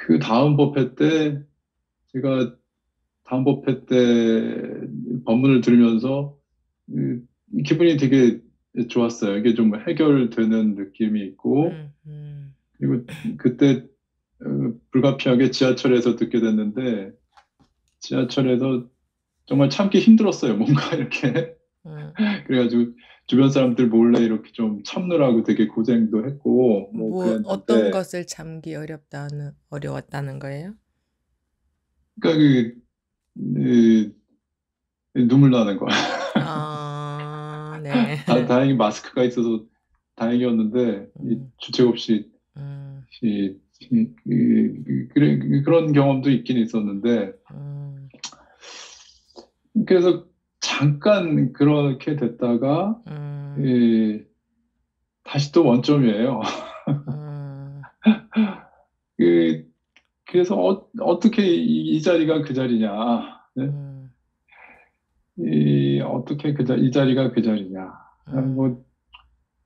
그 다음 법회 때 제가 다음 법회 때 법문을 들으면서 기분이 되게 좋았어요. 이게 좀 해결되는 느낌이 있고, 음, 음, 그리고 그때 불가피하게 지하철에서 듣게 됐는데, 지하철에서 정말 참기 힘들었어요. 뭔가 이렇게. 음. 그래가지고 주변 사람들 몰래 이렇게 좀 참느라고 되게 고생도 했고, 뭐 어떤 그랬는데, 것을 참기 어려웠다는 거예요? 그러니까 눈물 나는 거야. 아, 네. 다행히 마스크가 있어서 다행이었는데, 음, 주책 없이, 음, 그런 경험도 있긴 있었는데, 음, 그래서 잠깐 그렇게 됐다가, 음, 이, 다시 또 원점이에요. 음, 그, 그래서 어떻게 이 자리가 그 자리냐, 네? 음, 어떻게 이 자리가 그 자리냐. 음, 뭐,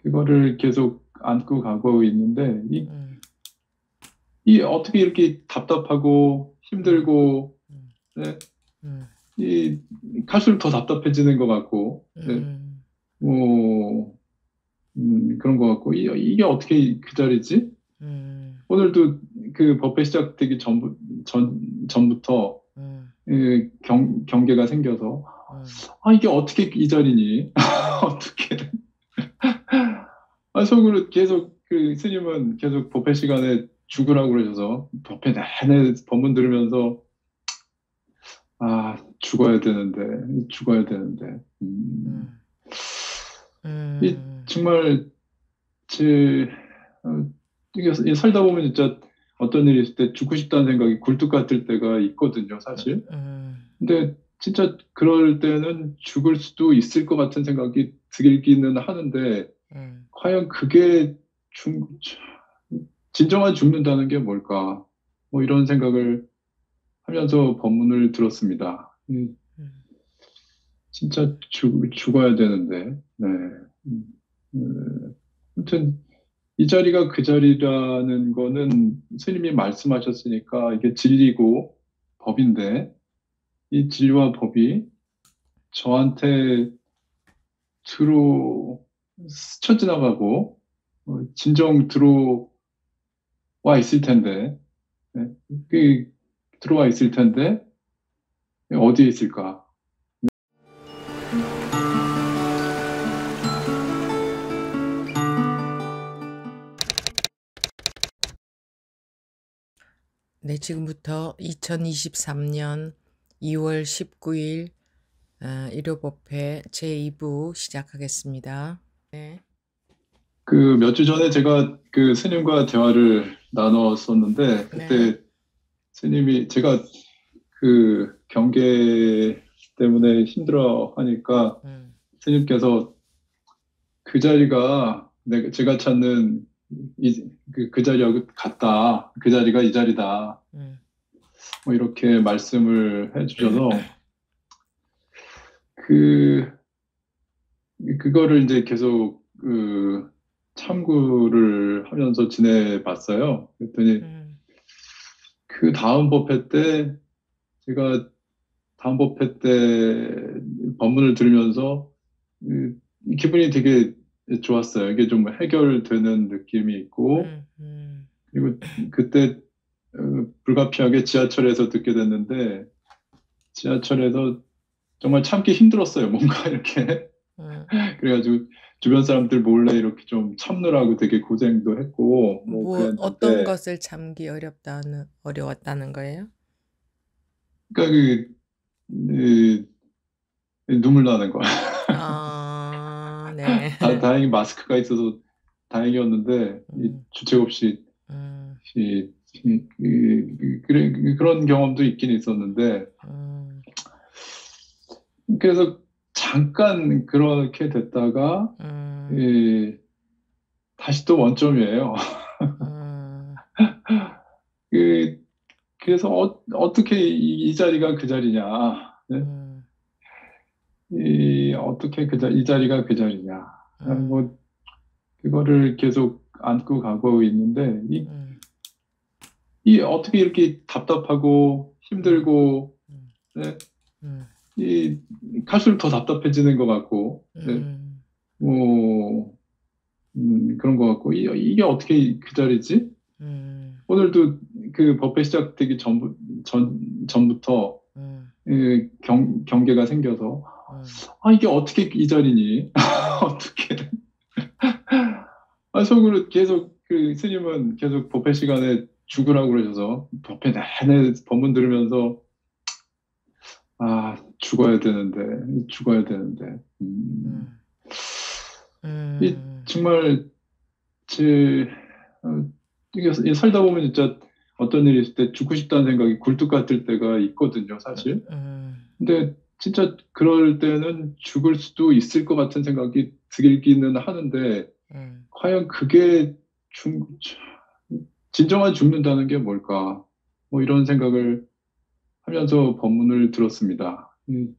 그거를 계속 안고 가고 있는데, 음, 이 어떻게 이렇게 답답하고 음, 힘들고, 음, 네? 음, 이 갈수록 더 답답해지는 것 같고, 네? 음, 뭐, 그런 것 같고, 이게 어떻게 그 자리지? 음, 오늘도 그 법회 시작되기 전부터 음, 경계가 생겨서, 음, 아, 이게 어떻게 이 자리니? 음, 어떻게. 아, 속으로 계속 그 스님은 계속 법회 시간에 죽으라고 그러셔서 법회 내내 법문 들으면서 아, 죽어야 되는데. 음, 이 음, 정말 제 이게 살다 보면 진짜 어떤 일이 있을 때 죽고 싶다는 생각이 굴뚝 같을 때가 있거든요, 사실. 음, 근데 진짜 그럴 때는 죽을 수도 있을 것 같은 생각이 들기는 하는데 음, 과연 그게 진정한 죽는다는 게 뭘까? 뭐 이런 생각을 하면서 법문을 들었습니다. 음, 진짜 죽어야 되는데, 네. 음, 아무튼, 이 자리가 그 자리라는 거는 스님이 말씀하셨으니까 이게 진리고 법인데, 이 진리와 법이 저한테 들어 스쳐 지나가고, 진정 들어와 있을 텐데, 네. 그 들어와 있을 텐데, 어디에 있을까? 네, 지금부터 2023년 2월 19일 일요법회 제2부 시작하겠습니다. 네. 그 몇 주 전에 제가 그 스님과 대화를 나눴었는데, 네. 그때 스님이 제가 그 경계 때문에 힘들어 하니까 음, 스님께서 그 자리가 제가 찾는 그 자리하고 같다. 그 자리가 이 자리다. 음, 뭐 이렇게 말씀을 해주셔서 그, 그거를 이제 계속 참고를 하면서 지내봤어요. 그랬더니 음, 그 다음 법회 때 제가 다음 법회 때 법문을 들으면서 기분이 되게 좋았어요. 이게 좀 해결되는 느낌이 있고, 음, 음, 그리고 그때 불가피하게 지하철에서 듣게 됐는데, 지하철에서 정말 참기 힘들었어요. 뭔가 이렇게. 음. 그래가지고 주변 사람들 몰래 이렇게 좀 참느라고 되게 고생도 했고, 뭐 어떤 그랬는데, 것을 참기 어려웠다는 거예요? 그러니까 눈물 나는 거야. 아, 네. 다행히 마스크가 있어서 다행이었는데, 음, 주책 없이, 음, 그런 경험도 있긴 있었는데, 음, 그래서 잠깐 그렇게 됐다가, 음, 이, 다시 또 원점이에요. 음, 그, 그래서 어떻게 이 자리가 그 자리냐, 네? 음, 어떻게 이 자리가 그 자리냐. 음, 뭐, 그거를 계속 안고 가고 있는데, 음, 이 어떻게 이렇게 답답하고 음, 힘들고, 음, 네, 음, 이 갈수록 더 답답해지는 것 같고, 네, 음, 뭐 그런 것 같고, 이게 어떻게 그 자리지? 음, 오늘도 그 법회 시작되기 전부터 음, 경계가 생겨서, 음, 아, 이게 어떻게 이 자리니? 음, 어떻게? 아, 속으로 계속 그 스님은 계속 법회 시간에 죽으라고 그러셔서 법회 내내 법문 들으면서 아, 죽어야 되는데. 음, 이 음, 정말 제 이게 살다 보면 진짜 어떤 일이 있을 때 죽고 싶다는 생각이 굴뚝 같을 때가 있거든요, 사실. 음, 근데 진짜 그럴 때는 죽을 수도 있을 것 같은 생각이 들기는 하는데 음, 과연 그게 진정한 죽는다는 게 뭘까? 뭐 이런 생각을 하면서 법문을 들었습니다. 음,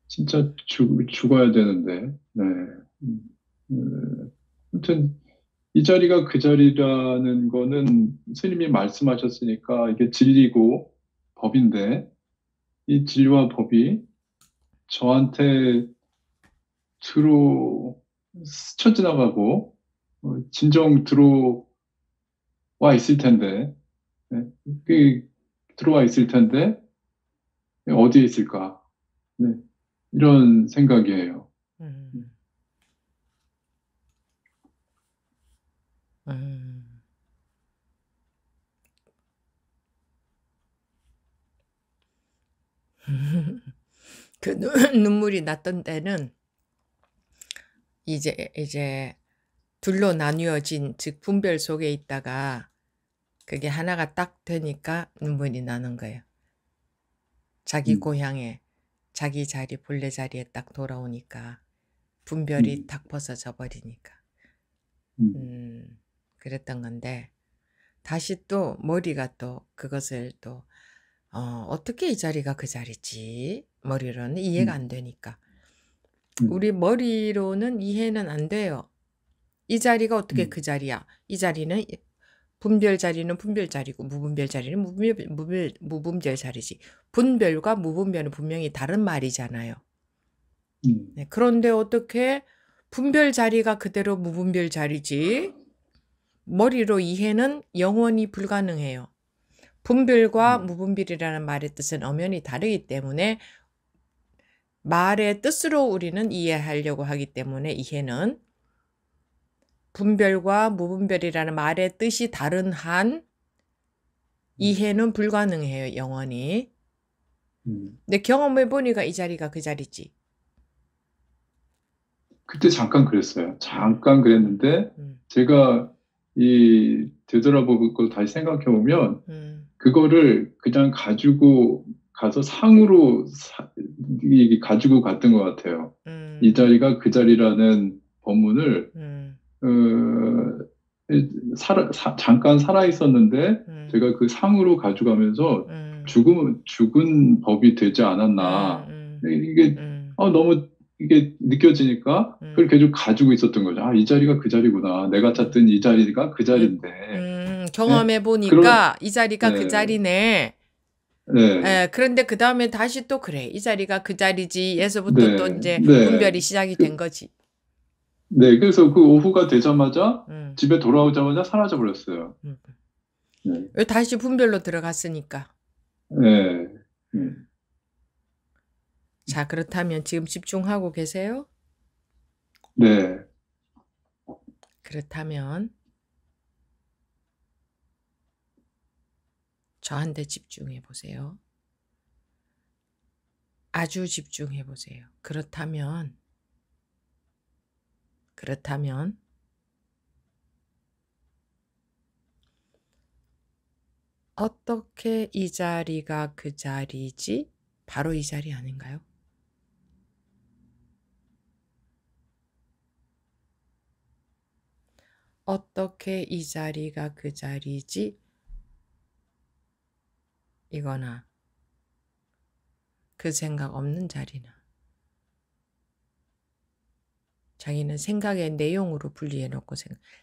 진짜 죽어야 되는데, 네. 음, 아무튼 이 자리가 그 자리라는 거는 스님이 말씀하셨으니까 이게 진리고 법인데 이 진리와 법이 저한테 들어 스쳐 지나가고 진정 들어와 있을 텐데, 네. 그 들어와 있을 텐데 어디에 있을까? 네. 이런 생각이에요. 음, 음. 그 눈물이 났던 때는 이제 둘로 나뉘어진 즉 분별 속에 있다가 그게 하나가 딱 되니까 눈물이 나는 거예요. 자기 음, 고향에 자기 자리 본래 자리에 딱 돌아오니까 분별이 음, 딱 벗어져 버리니까 음, 음 그랬던 건데 다시 또 머리가 또 그것을 또 어떻게 이 자리가 그 자리지? 머리로는 이해가 음, 안 되니까. 음, 우리 머리로는 이해는 안 돼요. 이 자리가 어떻게 음, 그 자리야? 이 자리는 분별 자리는 분별 자리고 무분별 자리는 무분별 자리지. 분별과 무분별은 분명히 다른 말이잖아요. 음, 네, 그런데 어떻게 분별 자리가 그대로 무분별 자리지? 머리로 이해는 영원히 불가능해요. 분별과 음, 무분별이라는 말의 뜻은 엄연히 다르기 때문에 말의 뜻으로 우리는 이해하려고 하기 때문에 이해는 분별과 무분별이라는 말의 뜻이 다른 한 이해는 불가능해요, 영원히. 음. 근데 경험해 보니까 이 자리가 그 자리지. 그때 잠깐 그랬어요. 음, 잠깐 음, 그랬는데 음, 제가 이 되돌아보고 그걸 다시 생각해 보면 음, 그거를 그냥 가지고 가서 상으로 가지고 갔던 것 같아요. 이 음, 자리가 그 자리라는 법문을 음, 어, 잠깐 살아 있었는데 음, 제가 그 상으로 가져가면서 음, 죽은 법이 되지 않았나. 음, 이게 음, 너무 이게 느껴지니까 그걸 음, 계속 가지고 있었던 거죠. 아, 이 자리가 그 자리구나. 내가 음, 찾던 이 자리가 그 자리인데. 네? 경험해 그런, 보니까 이 자리가 그 네, 자리네. 네, 예, 그런데 그 다음에 다시 또 그래. 이 자리가 그 자리지. 에서부터 또 네, 이제 네. 분별이 시작이 된 그, 거지. 네, 그래서 그 오후가 되자마자 음, 집에 돌아오자마자 사라져 버렸어요. 음. 네, 왜 다시 분별로 들어갔으니까. 네, 네. 자, 그렇다면 지금 집중하고 계세요? 네. 그렇다면 저한테 집중해 보세요. 아주 집중해 보세요. 그렇다면 어떻게 이 자리가 그 자리지? 바로 이 자리 아닌가요? 어떻게 이 자리가 그 자리지? 이거나 그 생각 없는 자리나. 자기는 생각의 내용으로 분리해 놓고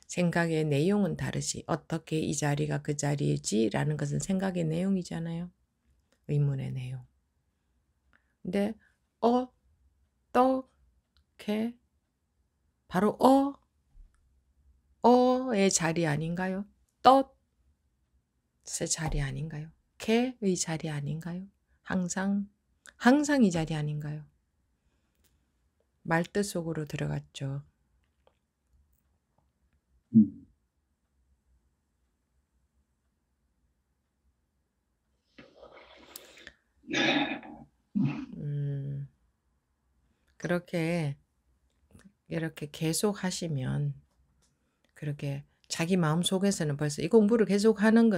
생각의 내용은 다르지. 어떻게 이 자리가 그 자리지라는 것은 생각의 내용이잖아요. 의문의 내용. 근데 어떻게 바로 어의 자리 아닌가요? 떴의 자리 아닌가요? 개의 자리 아닌가요? 항상 이 자리 아닌가요? 말뜻 속으로 들어갔죠. 그렇게 이렇게 계속 하시면 그렇게 자기 마음속에서는 벌써 이 공부를 계속 하는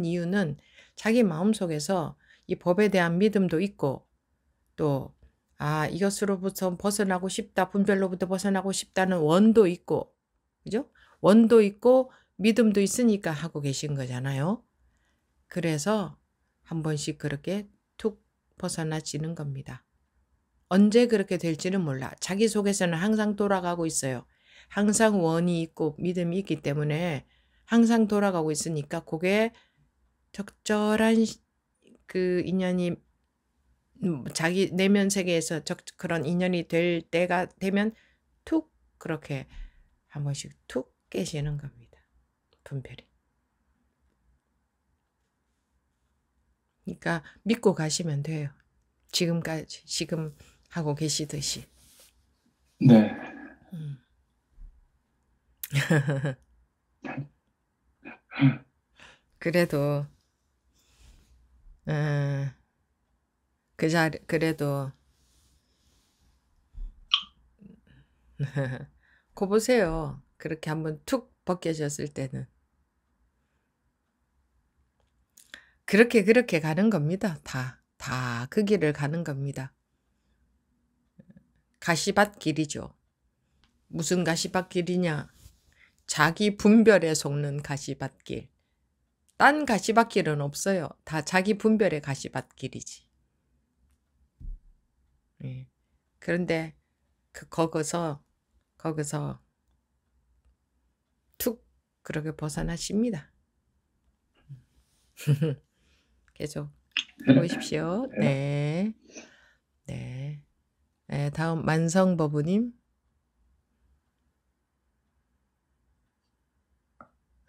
이유는 자기 마음속에서 이 법에 대한 믿음도 있고 또 이것으로부터 벗어나고 싶다, 분별로부터 벗어나고 싶다는 원도 있고, 그죠? 원도 있고 믿음도 있으니까 하고 계신 거잖아요. 그래서 한 번씩 그렇게 툭 벗어나지는 겁니다. 언제 그렇게 될지는 몰라. 자기 속에서는 항상 돌아가고 있어요. 항상 원이 있고 믿음이 있기 때문에 항상 돌아가고 있으니까 그게 적절한 그 인연이 자기 내면 세계에서 그런 인연이 될 때가 되면 툭 그렇게 한 번씩 툭 깨지는 겁니다. 분별이. 그러니까 믿고 가시면 돼요. 지금까지 지금 하고 계시듯이. 네. 그래도 그래도 거 보세요. 그렇게 한번 툭 벗겨졌을 때는 그렇게 가는 겁니다. 다 그 길을 가는 겁니다. 가시밭길이죠. 무슨 가시밭길이냐? 자기 분별에 속는 가시밭길. 딴 가시밭길은 없어요. 다 자기 분별의 가시밭길이지. 예. 그런데 거기서 툭 그렇게 벗어나십니다. 계속 해보십시오. 네. 다음 만성버부님.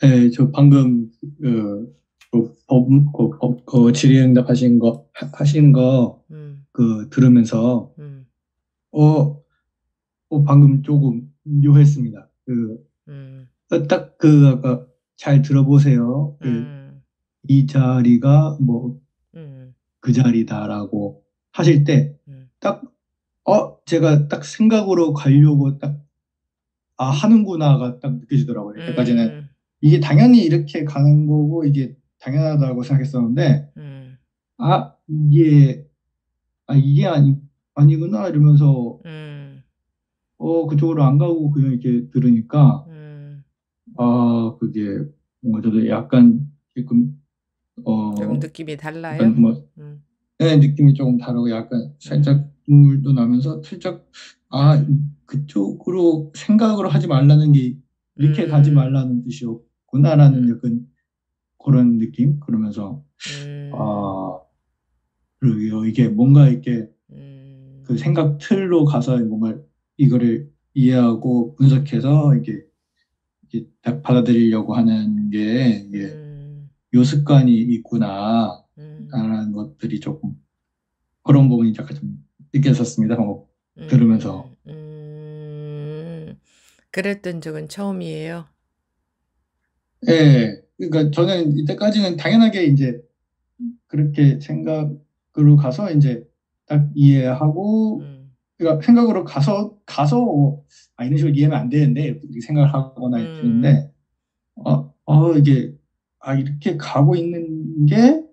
네, 저 방금 질의응답 하신 거 들으면서 방금 조금 묘했습니다. 딱 아까 잘 들어보세요. 이 자리가 뭐 그 자리다라고 하실 때 딱 제가 딱 생각으로 가려고 딱 하는구나가 딱 느껴지더라고요. 여기까지는 이게 당연히 이렇게 가는 거고 이게 당연하다고 생각했었는데 이게 아니구나 이러면서 그쪽으로 안 가고 그냥 이렇게 들으니까 그게 뭔가 저도 약간 지금 좀 느낌이 달라요? 약간 네, 느낌이 조금 다르고 약간 살짝 눈물도 나면서 살짝 그쪽으로 생각으로 하지 말라는 게 이렇게 가지 말라는 뜻이었구나라는 약간 그런 느낌. 그러면서 그러게요. 이게 뭔가 이렇게 그 생각 틀로 가서 뭔가 이거를 이해하고 분석해서 이게 딱 받아들이려고 하는 게 요 습관이 있구나 라는 것들이 조금 그런 부분이 약간 좀 느꼈었습니다. 들으면서. 그랬던 적은 처음이에요? 네, 그러니까 저는 이때까지는 당연하게 이제 그렇게 생각으로 가서 이제 딱 이해하고, 그러니까 생각으로 가서 이런 식으로 이해하면 안 되는데 이렇게 생각을 하거나 했는데, 이게 이렇게 가고 있는 게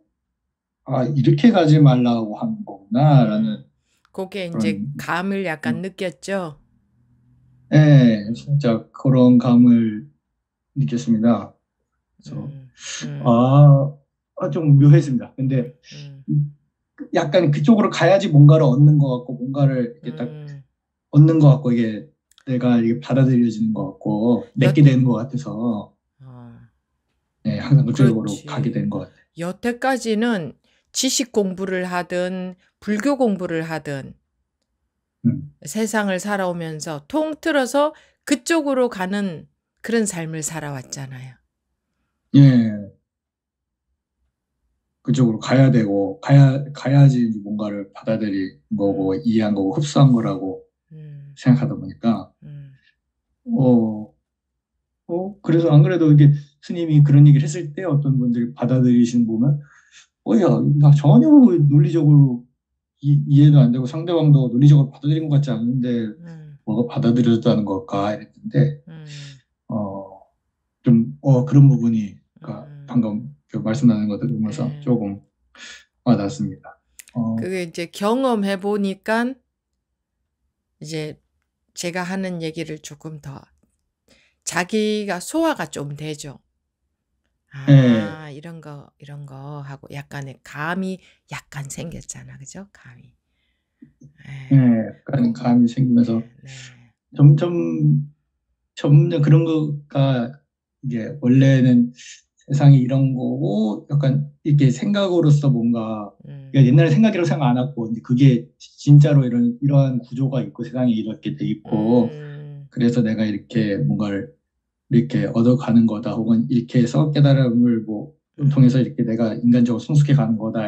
이렇게 가지 말라고 하는 거구나라는. 그게 이제 감을 약간 느꼈죠? 네, 진짜 그런 감을 느꼈습니다. 그래서 좀 묘했습니다. 근데 약간 그쪽으로 가야지 뭔가를 얻는 것 같고 뭔가를 이렇게 딱 얻는 것 같고 이게 내가 이게 받아들여지는 것 같고 여, 내게 되는 것 같아서 어, 네, 항상 그쪽으로 가게 그렇지. 된 것 같아요. 여태까지는 지식 공부를 하든 불교 공부를 하든 음. 세상을 살아오면서 통틀어서 그쪽으로 가는 그런 삶을 살아왔잖아요. 예, 그쪽으로 가야 되고 가야지 뭔가를 받아들인 거고 이해한 거고 흡수한 거라고 음, 생각하다 보니까 음, 어, 그래서 안 그래도 이게 스님이 그런 얘기를 했을 때 어떤 분들이 받아들이시는 보면 야, 나 전혀 논리적으로 이해도 안 되고 상대방도 논리적으로 받아들인 것 같지 않은데 뭐가 받아들여졌다는 걸까 이랬는데 어, 좀 그런 부분이 방금 그 말씀 나눈 거 들으면서 조금 와닿습니다. 그게 이제 경험해 보니까 이제 제가 하는 얘기를 조금 더 자기가 소화가 좀 되죠. 예, 아, 이런 거 하고 약간의 감이 약간 생겼잖아. 그죠? 감이. 예, 예. 약간 감이 생기면서 네. 점점 그런 거가 이게 원래는 세상이 이런 거고 약간 이렇게 생각으로서 뭔가 그러니까 옛날에 생각이라고 생각 안 하고 근데 그게 진짜로 이러한 구조가 있고 세상이 이렇게 돼 있고 그래서 내가 이렇게 뭔가를 이렇게 얻어가는 거다 혹은 이렇게 해서 깨달음을 뭐 통해서 이렇게 내가 인간적으로 성숙해 가는 거다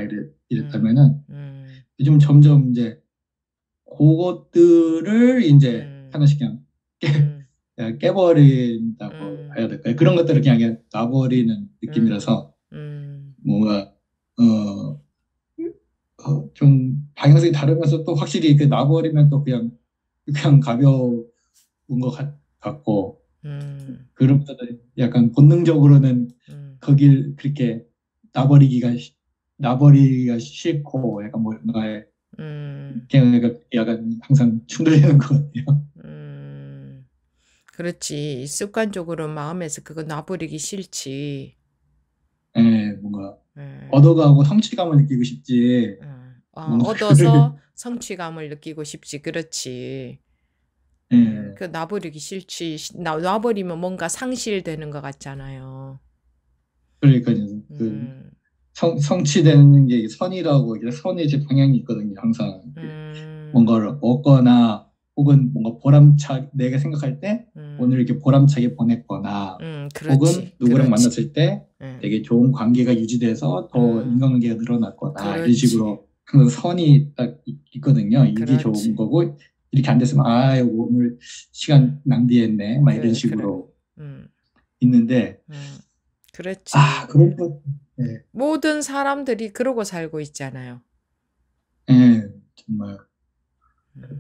이랬다면은 요즘 점점 이제 그것들을 이제 하나씩 그냥 그냥 깨버린다고 해야 될까요? 그런 것들을 그냥 놔버리는 느낌이라서 뭔가 좀 방향성이 다르면서 또 확실히 그 놔버리면 또 그냥 가벼운 것 같고 그러면서 약간 본능적으로는 거길 그렇게 놔버리기가 싫고 약간 뭔가에 그냥 약간 항상 충돌되는 것 같아요. 그렇지. 습관적으로 마음에서 그거 놔버리기 싫지. 예, 뭔가 예. 얻어가고 성취감을 느끼고 싶지. 뭔가 얻어서 성취감을 느끼고 싶지. 그렇지. 예, 그 놔버리기 싫지. 놔버리면 뭔가 상실되는 것 같잖아요. 그러니까 그 음, 성취되는 게 선이라고 이게 선의 이제 방향이 있거든요. 항상 뭔가를 얻거나 혹은 뭔가 내가 생각할 때 오늘 이렇게 보람차게 보냈거나 혹은 그렇지. 누구랑 그렇지. 만났을 때 예. 되게 좋은 관계가 유지돼서 더 인간관계가 늘어났거나 이런 그렇지. 식으로 항상 선이 딱 있거든요. 이게 좋은 그렇지. 거고 이렇게 안 됐으면 오늘 시간 낭비했네. 막 이런 그래. 식으로 음, 있는데 그렇지. 그런 거 예, 모든 사람들이 그러고 살고 있잖아요. 예, 정말 음.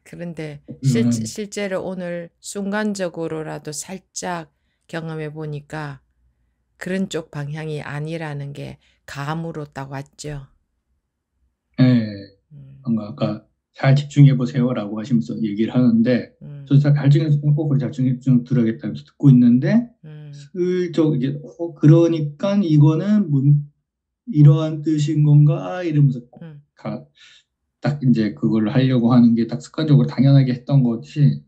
그런데 음, 실제로 오늘 순간적으로라도 살짝 경험해 보니까 그런 쪽 방향이 아니라는 게 감으로 딱 왔죠. 예, 음, 뭔가 아까 잘 집중해 보세요라고 하시면서 얘기를 하는데 음, 저잘 집중해 잘 집중 들어야겠다 하면서 듣고 있는데 음, 슬쩍 이제 그러니까 이거는 이러한 뜻인 건가 이러면서 음, 가, 딱 이제 그걸 하려고 하는 게 딱 습관적으로 당연하게 했던 거지.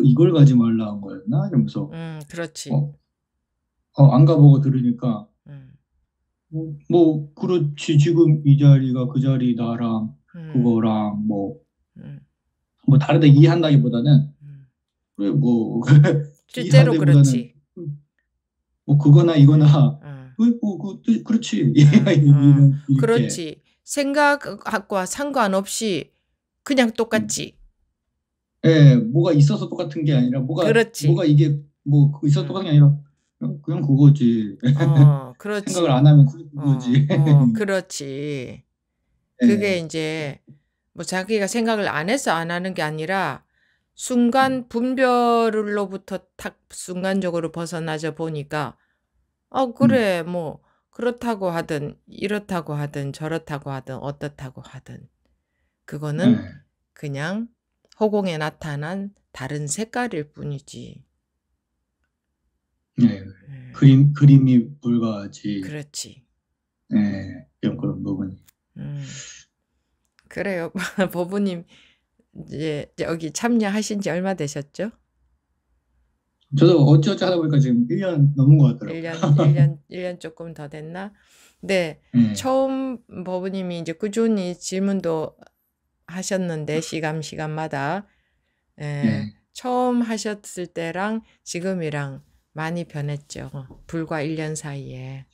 이걸 가지 말라 한 거였나? 이러면서 그렇지. 어, 안 가보고 들으니까 음, 그렇지 지금 이 자리가 그 자리 나랑 음, 그거랑 음, 다르다 이해한다기보다는 음. 그래 실제로 이해한다기보다는 그렇지. 그거나 이거나 어, 그렇지 어, 이렇게 그렇지. 생각과 상관없이 그냥 똑같지. 예 뭐가 있어서 똑같은 게 아니라 뭐가 그렇지. 이게 그거 있어서 음, 똑같은 게 아니라 그냥 그거지 생각을 그렇지. 안 하면 그거지 그렇지. 그게 예, 이제 뭐 자기가 생각을 안 해서 안 하는 게 아니라 순간 분별로부터 탁 순간적으로 벗어나져 보니까 음, 그래 뭐 그렇다고 하든 이렇다고 하든 저렇다고 하든 어떻다고 하든 그거는 예, 그냥 허공에 나타난 다른 색깔일 뿐이지. 예. 음, 그림이 불과하지 그렇지. 그런 부분이 음, 그래요. 보부님 이제 여기 참여하신 지 얼마 되셨죠? 저도 어찌어찌 하다 보니까 지금 1년 넘은 것 같더라고요. 1년 조금 더 됐나? 네. 네. 처음 법우님이 이제 꾸준히 질문도 하셨는데 시간마다 네. 처음 하셨을 때랑 지금이랑 많이 변했죠. 불과 1년 사이에.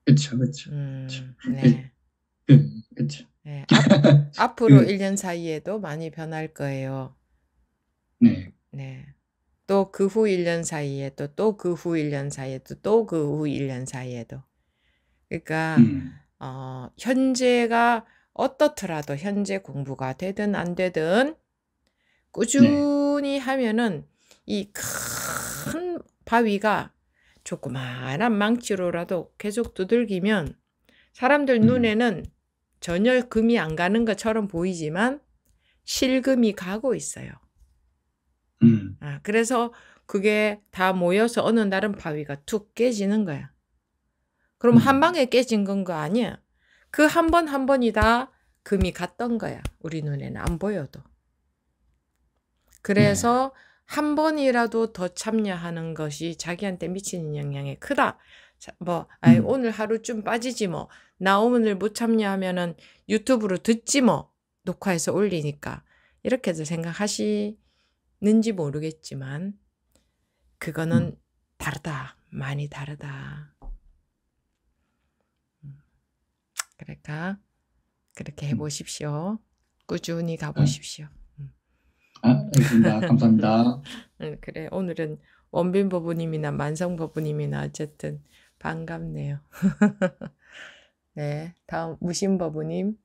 그렇죠. 네. 그렇죠. 네. 앞으로 그 1년 사이에도 많이 변할 거예요. 네. 네. 또 그 후 1년 사이에도 또 그 후 1년 사이에도 또 그 후 1년 사이에도. 그러니까 현재가 어떻더라도 현재 공부가 되든 안 되든 네. 꾸준히 하면은 이 큰 바위가 조그마한 망치로라도 계속 두들기면 사람들 눈에는 전혀 금이 안 가는 것처럼 보이지만 실금이 가고 있어요. 그래서 그게 다 모여서 어느 날은 바위가 툭 깨지는 거야. 그럼 한 방에 깨진 건 거 아니야. 그 한 번 한 번이 다 금이 갔던 거야. 우리 눈에는 안 보여도. 그래서 한 번이라도 더 참여하는 것이 자기한테 미치는 영향이 크다. 오늘 하루쯤 빠지지 뭐. 나 오늘 못 참여하면은 유튜브로 듣지 뭐. 녹화해서 올리니까. 이렇게도 생각하시는지 모르겠지만 그거는 다르다. 많이 다르다. 그러니까 그렇게 해보십시오. 꾸준히 가보십시오. 알겠습니다. 감사합니다. 그래, 오늘은 원빈 법우님이나 만성 법우님이나 어쨌든 반갑네요. 네, 다음 무신 법우님.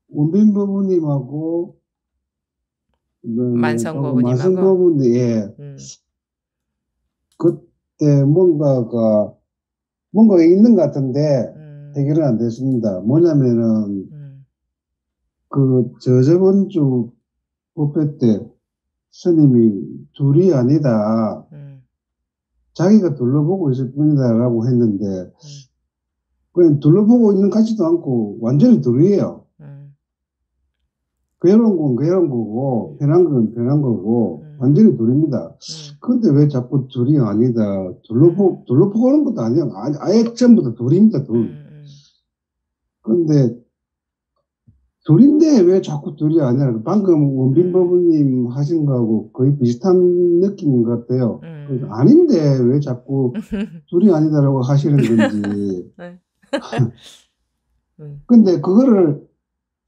원빈 법우님하고 만성 만성 법우님하고. 법우님, 그때 뭔가 있는 것 같은데 해결은 안 됐습니다. 뭐냐면은 저번 주 법회 때 스님이 둘이 아니다. 자기가 둘러보고 있을 뿐이다라고 했는데 그냥 둘러보고 있는 것 같지도 않고 완전히 둘이에요. 괴로운 건 괴로운 거고 편한 건 편한 거고 완전히 둘입니다. 근데 왜 자꾸 둘이 아니다. 둘러보는 것도 아니야. 아예 전부 다 둘입니다. 둘. 근데 둘인데 왜 자꾸 둘이 아니야. 방금 원빈 법우님 하신 거하고 거의 비슷한 느낌인 것 같아요. 그래서 아닌데 왜 자꾸 둘이 아니다라고 하시는 건지. 근데 그거를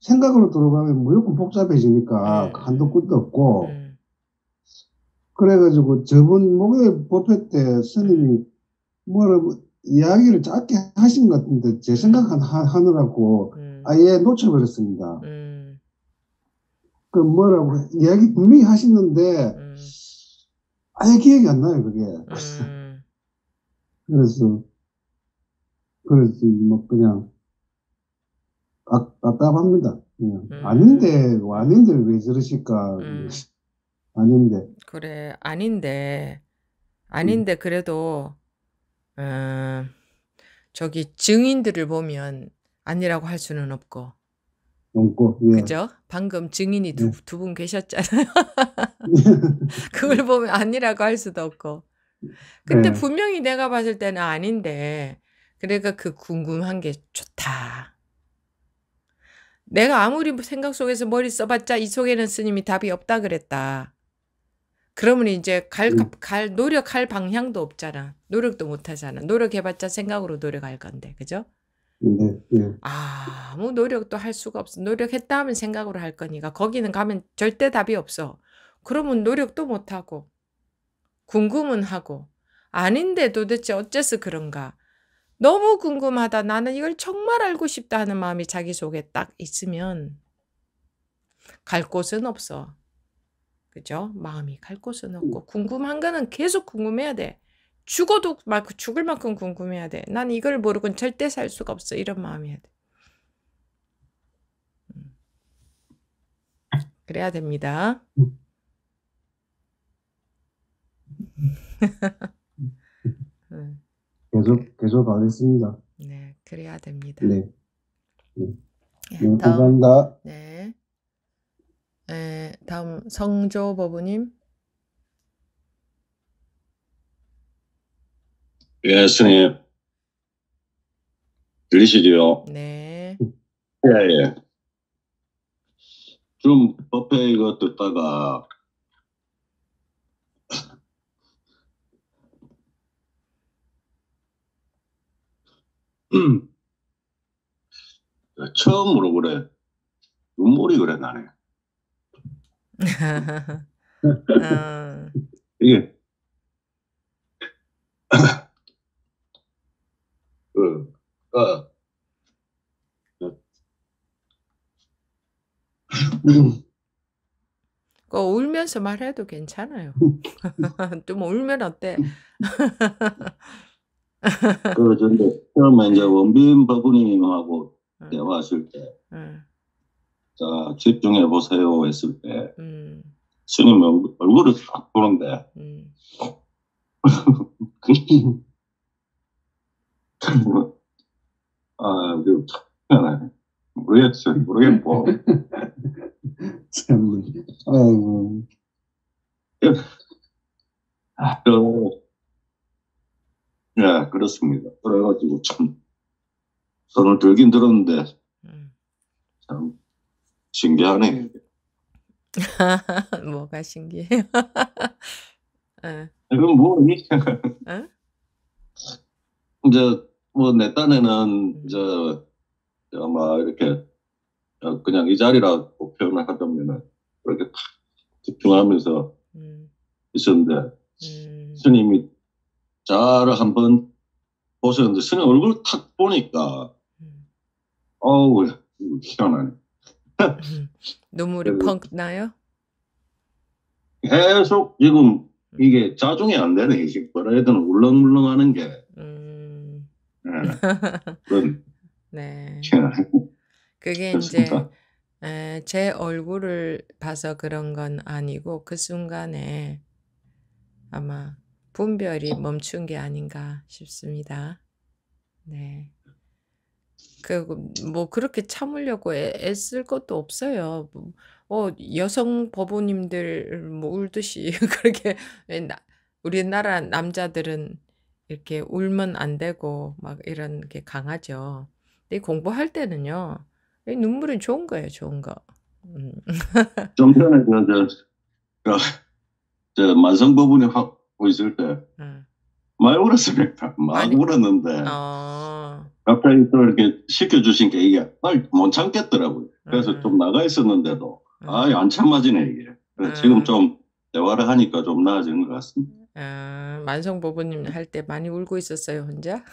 생각으로 들어가면 무조건 복잡해지니까 한도 끝도 없고 그래가지고 저번 목요일 법회 때 스님이 뭐라고 이야기를 짧게 하신 것 같은데 제 생각하느라고 아예 놓쳐버렸습니다. 그 뭐라고 이야기 분명히 하시는데 아예 기억이 안 나요 그게. 그래서 뭐 그냥 답답합니다. 그냥 아닌데 왜 저러실까. 아닌데. 그래, 아닌데 그래도 저기 증인들을 보면 아니라고 할 수는 없고. 예. 그죠? 방금 증인이 두 분 계셨잖아요. 그걸 보면 아니라고 할 수도 없고. 근데 분명히 내가 봤을 때는 아닌데 그러니까 그 궁금한 게 좋다. 내가 아무리 생각 속에서 머리 써봤자 이 속에는 스님이 답이 없다 그랬다. 그러면 이제 노력할 방향도 없잖아. 노력도 못 하잖아. 노력해봤자 생각으로 노력할 건데, 그죠? 아무 노력도 할 수가 없어. 노력했다 하면 생각으로 할 거니까 거기는 가면 절대 답이 없어. 그러면 노력도 못 하고 궁금은 하고 아닌데 도대체 어째서 그런가? 너무 궁금하다. 나는 이걸 정말 알고 싶다 하는 마음이 자기 속에 딱 있으면 갈 곳은 없어. 그죠? 마음이 갈 곳은 없고 궁금한 거는 계속 궁금해야 돼. 죽어도 죽을 만큼 궁금해야 돼. 난 이걸 모르고는 절대 살 수가 없어. 이런 마음이어야 돼. 그래야 됩니다. 계속 하겠습니다. 네, 그래야 됩니다. 네. 네. 예, 네, 다음, 감사합니다. 네, 다음 성조 법우님. 예, 스님. 들리시죠? 네, 예, 예. 좀 법회 이거 듣다가, 처음으로 그래. 눈물이 그래, 나네. 어, 이게, 그, 그, 그거 울면서 말해도 괜찮아요. 좀 울면 어때? 근데 처음에 이제 원빈 법부님하고 응, 대화하실 때, 응, 자, 집중해 보세요 했을 때, 응, 스님 얼굴을 딱 보는데, 응. 아, 그, 참, 모르겠고. 참, 아이고. 예, 그렇습니다. 그래가지고 참, 손을 들긴 들었는데, 응. 참, 신기하네. 뭐가 신기해요? 응, 이건 뭐, 응? 이제, 뭐, 내 딴에는, 막, 이렇게, 그냥 이 자리라고 표현을 하자면은, 그렇게 탁 집중하면서 응, 있었는데, 응, 스님이 잘 한번 보셨는데, 스님 얼굴 탁 보니까, 응. 어우, 희한하네. 눈물이 펑 나요? 계속 지금 이게 자중이 안 되네. 이게 뭐라 해야 되나, 울렁울렁 하는 게. 음, 예, 그런, 네. 희한하네. 그게 이제 그렇습니다. 제 얼굴을 봐서 그런 건 아니고 그 순간에 아마 분별이 멈춘 게 아닌가 싶습니다. 네. 뭐 그렇게 참으려고 애쓸 것도 없어요. 여성 법우님들 뭐 울듯이 그렇게 우리나라 남자들은 이렇게 울면 안 되고 막 이런 게 강하죠. 근데 공부할 때는요, 이 눈물이 좋은 거예요, 좋은 거. 좀 전에 만성 부분이 확 보였을 때, 음. 많이 울었습니다. 막 많이, 울었는데, 어, 갑자기 또 이렇게 시켜주신 게 이게 빨리 못 참겠더라고요. 그래서 좀 나가 있었는데도, 안 참아지네, 이게. 그래서 지금 좀 대화를 하니까 좀 나아지는 것 같습니다. 만성 법우님 할 때 많이 울고 있었어요, 혼자?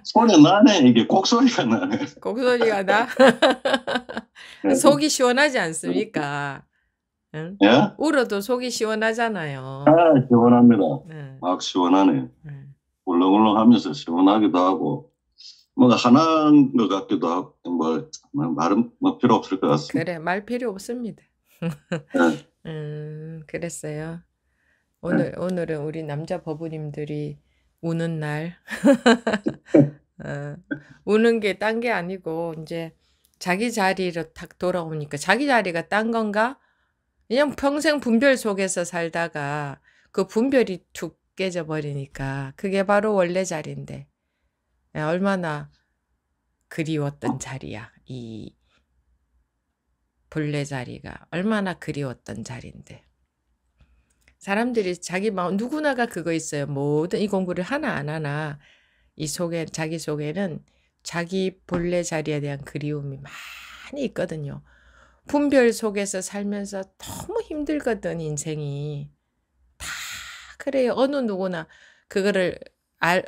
소리 나네, 이게 곡소리가 나네. 곡소리가 나? 네. 속이 시원하지 않습니까? 응? 예? 울어도 속이 시원하잖아요. 아, 시원합니다. 응, 막 시원하네. 응. 울렁울렁 하면서 시원하기도 하고, 뭔가 하나인 것 같기도 하고, 말은 필요 없을 것 같습니다. 그래, 말 필요 없습니다. 예, 그랬어요. 예. 오늘은 우리 남자 법우님들이 우는 날. 어, 우는 게 딴 게 아니고, 이제 자기 자리로 탁 돌아오니까 자기 자리가 딴 건가? 그냥 평생 분별 속에서 살다가 그 분별이 툭 깨져버리니까 그게 바로 원래 자리인데 얼마나 그리웠던 자리야. 이 본래 자리가 얼마나 그리웠던 자리인데. 사람들이 자기 마음 누구나가 그거 있어요. 모든 이 공부를 하나 안 하나 자기 속에는 자기 본래 자리에 대한 그리움이 많이 있거든요. 분별 속에서 살면서 너무 힘들거든, 인생이. 다 그래요. 어느 누구나 그거를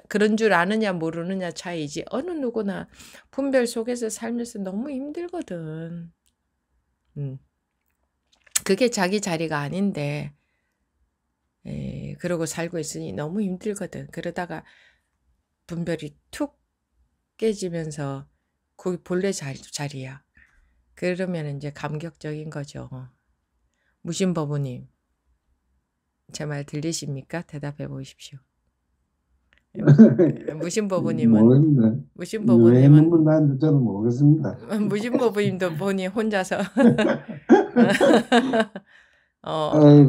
그런 줄 아느냐 모르느냐 차이지. 어느 누구나 분별 속에서 살면서 너무 힘들거든. 그게 자기 자리가 아닌데, 그러고 살고 있으니 너무 힘들거든. 그러다가 분별이 툭 깨지면서 거기 본래 자리야. 그러면 이제 감격적인 거죠. 무신법우님, 제 말 들리십니까? 대답해 보십시오. 뭐, 무신보부님은 모르겠습니다. 왜 무신보부님은 눈물 나는지 저는 모르겠습니다. 무신보부님도 본인 혼자서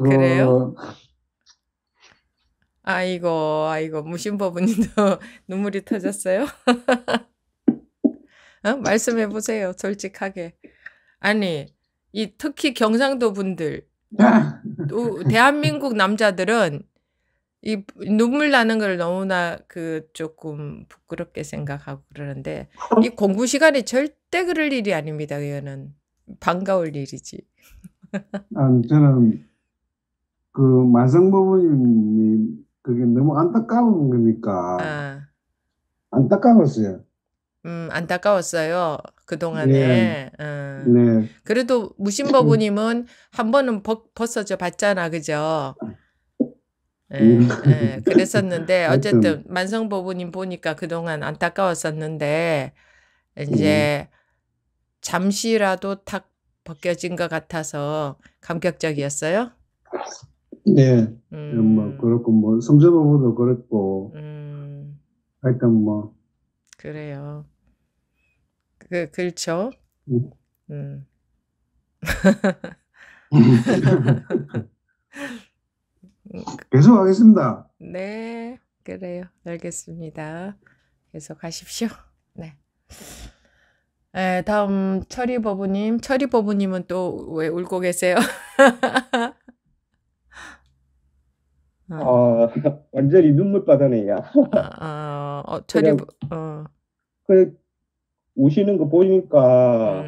그래요? 아이고, 아이고 무신보부님도 눈물이 터졌어요? 말씀해 보세요. 솔직하게. 아니, 특히 경상도 분들, 대한민국 남자들은 이 눈물 나는 걸 너무나 조금 부끄럽게 생각하고 그러는데 이 공부 시간에 절대 그럴 일이 아닙니다. 이거는 반가울 일이지. 저는 그 만성부모님이 그게 너무 안타까운 거니까 안타까웠어요. 안타까웠어요. 네, 그동안에. 네. 그래도 무신보부님은 한 번은 벗어져 봤잖아. 그죠? 그랬었는데 하여튼, 어쨌든 만성보부님 보니까 그동안 안타까웠었는데 이제 잠시라도 탁 벗겨진 것 같아서 감격적이었어요? 네. 뭐 그렇고 뭐 성전부부도 그렇고 하여튼 뭐 그래요. 그렇죠. 계속 하겠습니다. 네, 그래요. 알겠습니다. 계속 하십시오. 네. 다음 철이버부님. 철이버부님은 또 왜 울고 계세요? 완전히 눈물바다네요. 그 우시는 거 보니까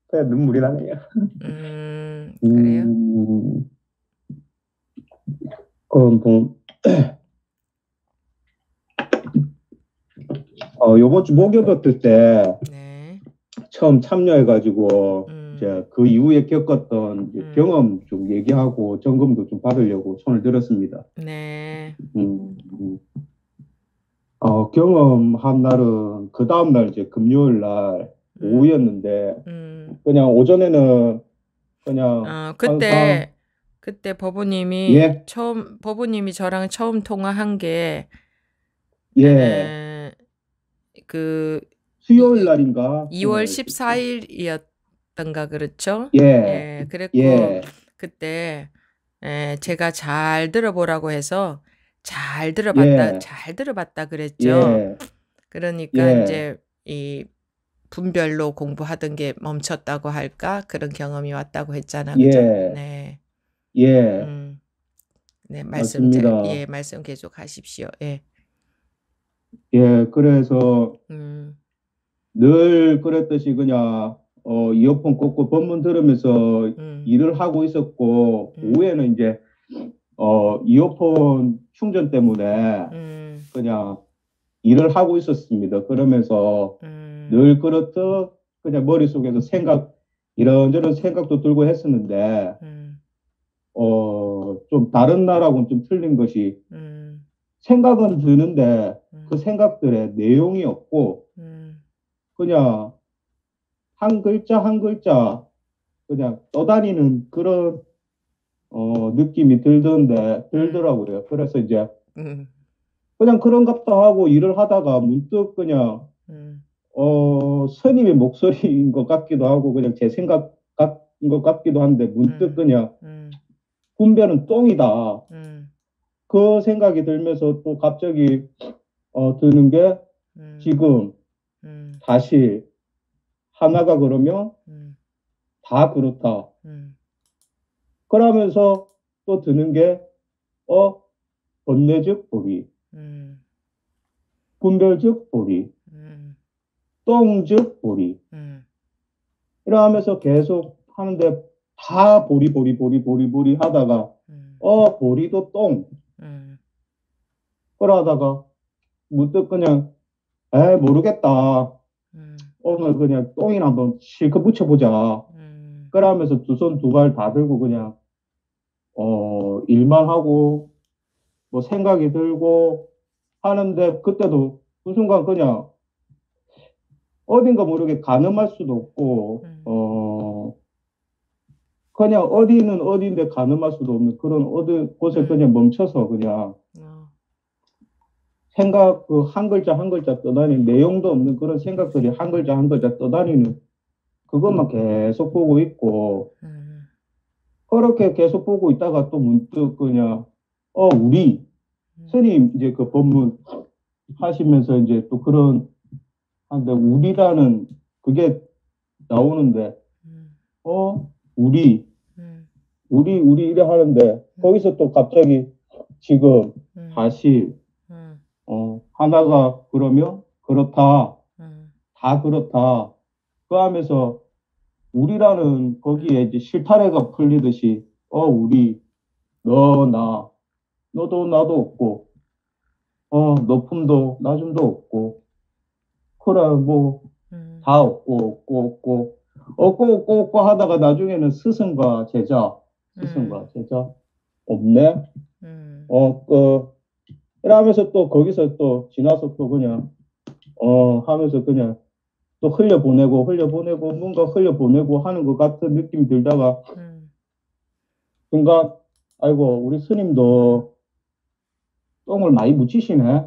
그냥 눈물이 나네요. 그래요? 요번 주 목요일 때 네. 처음 참여해가지고 이제 그 이후에 겪었던 이제 경험 좀 얘기하고 점검도 좀 받으려고 손을 들었습니다. 네. 경험한 날은 그 다음날 이제 금요일 날 오후였는데 그냥 오전에는 그냥 그때 버부님이 예? 버부님이 저랑 처음 통화한 게 예. 수요일 날인가? 2월 14일이었던가 그렇죠? 예. 그랬고 예. 그때 제가 잘 들어보라고 해서 잘 들어봤다 그랬죠. 예. 그러니까 예. 이제 이 분별로 공부하던 게 멈췄다고 할까? 그런 경험이 왔다고 했잖아. 그죠? 예. 네. 예. 네, 맞습니다. 말씀 계속 하십시오. 예. 예, 그래서 늘 그랬듯이 그냥 이어폰 꽂고 법문 들으면서 일을 하고 있었고 오후에는 이제 이어폰 충전 때문에 그냥 일을 하고 있었습니다. 그러면서 늘 그렇듯 그냥 머릿속에서 이런저런 생각도 들고 했었는데 좀 다른 날하고는 좀 틀린 것이 생각은 드는데 그 생각들의 내용이 없고 그냥 한 글자 한 글자 그냥 떠다니는 그런 느낌이 들더라고요. 그래서 이제 그냥 그런갑다 하고 일을 하다가 문득 그냥 스님의 목소리인 것 같기도 하고 그냥 제 생각인 것 같기도 한데 문득 그냥 분별은 똥이다. 그 생각이 들면서 또 갑자기 드는 게 지금 다시 하나가 그러면 다 그렇다. 그러면서 또 드는 게 번뇌적 보리, 분별적 보리, 똥적 보리. 이러면서 계속 하는데 다 보리 하다가 보리도 똥. 그러다가 문득 그냥 모르겠다. 오늘 그냥 똥이나 한번 실컷 묻혀보자. 그러면서 두 손 두 발 다 들고 그냥 일만 하고 뭐 생각이 들고 하는데 그때도 그 순간 그냥 어딘가 모르게 가늠할 수도 없고 그냥 어디는 어디인데 가늠할 수도 없는 그런 어디 곳에 그냥 멈춰서 그냥 생각 그 한 글자 한 글자 떠다니는 내용도 없는 그런 생각들이 한 글자 한 글자 떠다니는 그것만 계속 보고 있고 그렇게 계속 보고 있다가 또 문득 그냥 우리 스님 이제 그 법문 하시면서 이제 또 그런 한데 우리라는 그게 나오는데 우리 이래 하는데 거기서 또 갑자기 지금 다시 하나가 그러면 그렇다 다 그렇다 그 하면서 우리라는 거기에 이제 실타래가 풀리듯이 우리 너 나 너도 나도 없고 높음도 낮음도 없고 그래 뭐 다 없고 하다가 나중에는 스승과 제자 없네 이러면서 또 거기서 또 지나서 또 그냥 하면서 그냥 또 흘려보내고 뭔가 흘려보내고 하는 것 같은 느낌이 들다가 순간 아이고 우리 스님도 똥을 많이 묻히시네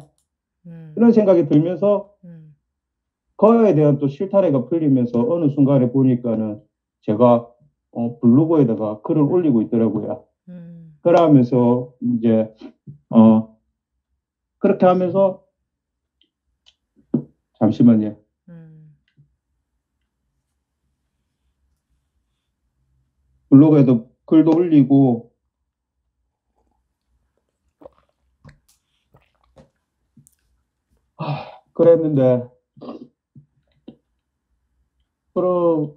이런 생각이 들면서 그거에 대한 또 실타래가 풀리면서 어느 순간에 보니까는 제가 블로그에다가 글을 올리고 있더라고요. 그러면서 이제 그렇게 하면서 잠시만요. 블로그에도 글도 올리고 그랬는데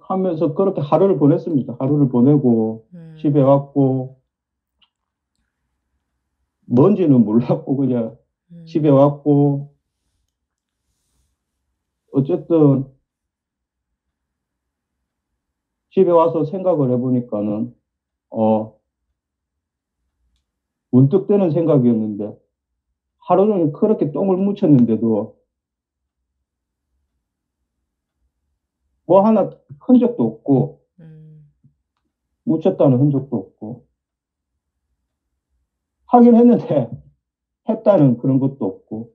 하면서 그렇게 하루를 보냈습니다. 하루를 보내고 집에 왔고 뭔지는 몰랐고 그냥 집에 왔고 어쨌든 집에 와서 생각을 해보니까는 문득 드는 생각이었는데 하루 종일 그렇게 똥을 묻혔는데도 뭐 하나 흔적도 없고 묻혔다는 흔적도 없고 하긴 했는데 했다는 그런 것도 없고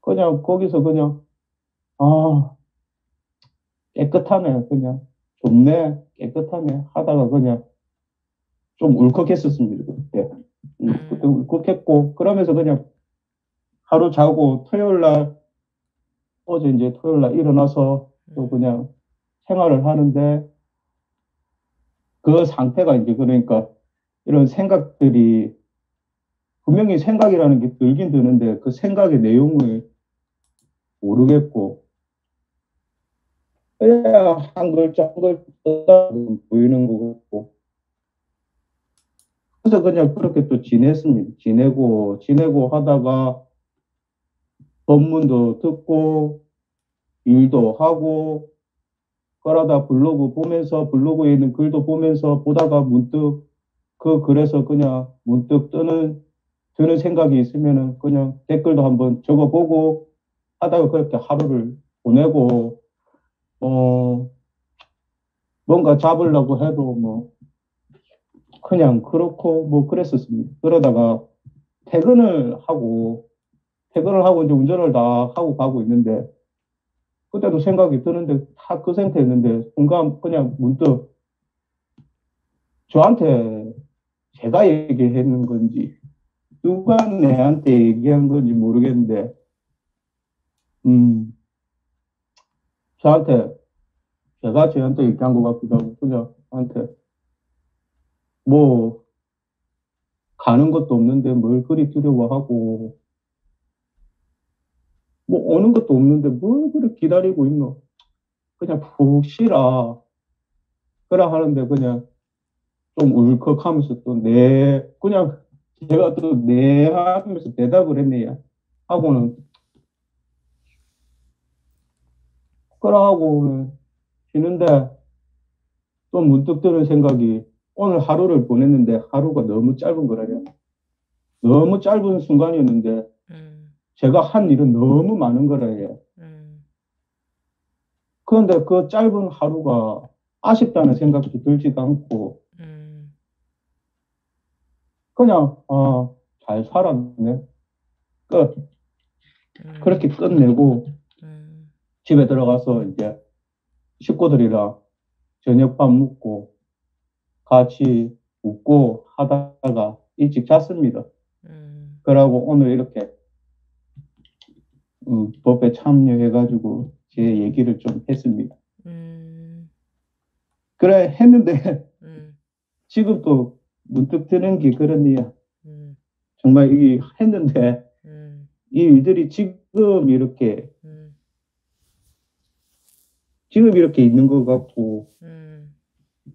그냥 거기서 그냥 깨끗하네 그냥 좋네 깨끗하네 하다가 그냥 좀 울컥했었습니다 그때 그때 울컥했고 그러면서 그냥 하루 자고 어제 이제 토요일 날 일어나서 또 그냥 생활을 하는데 그 상태가 이제 그러니까 이런 생각들이 분명히 생각이라는 게 들긴 드는데 그 생각의 내용을 모르겠고 그냥 한 글자 한 글자 보이는 것 같고 그래서 그냥 그렇게 또 지냈습니다. 지내고 하다가 법문도 듣고 일도 하고 그러다 블로그에 있는 글도 보면서 보다가 문득 그 글에서 그냥 문득 드는 생각이 있으면은 그냥 댓글도 한번 적어보고 하다가 그렇게 하루를 보내고 뭔가 잡으려고 해도 뭐 그냥 그렇고 뭐 그랬었습니다. 그러다가 퇴근을 하고 이제 운전을 다 하고 가고 있는데 그때도 생각이 드는데 다 그 상태였는데 순간 그냥 문득 저한테 제가 얘기했는 건지 누가 내한테 얘기한 건지 모르겠는데 제가 저한테 얘기한 것 같기도 하고 그냥 저한테 뭐 가는 것도 없는데 뭘 그리 두려워하고 뭐 오는 것도 없는데 뭘 그리 기다리고 있노 그냥 푹 쉬라 그래 하는데 그냥 좀 울컥하면서 또 그냥 제가 또 하면서 대답을 했네요 하고는 그래 하고 쉬는데 또 문득 드는 생각이 오늘 하루를 보냈는데 하루가 너무 짧은 거라요. 너무 짧은 순간이었는데 제가 한 일은 너무 많은 거라요. 그런데 그 짧은 하루가 아쉽다는 생각도 들지도 않고 그냥 잘 살았네. 끝. 그렇게 끝내고 집에 들어가서 이제 식구들이랑 저녁밥 먹고 같이 웃고 하다가 일찍 잤습니다. 그러고 오늘 이렇게 법에 참여해가지고 제 얘기를 좀 했습니다. 그래 했는데 지금 또 문득 드는 게 그러네요. 정말 이 했는데 이 일들이 지금 이렇게 있는 것 같고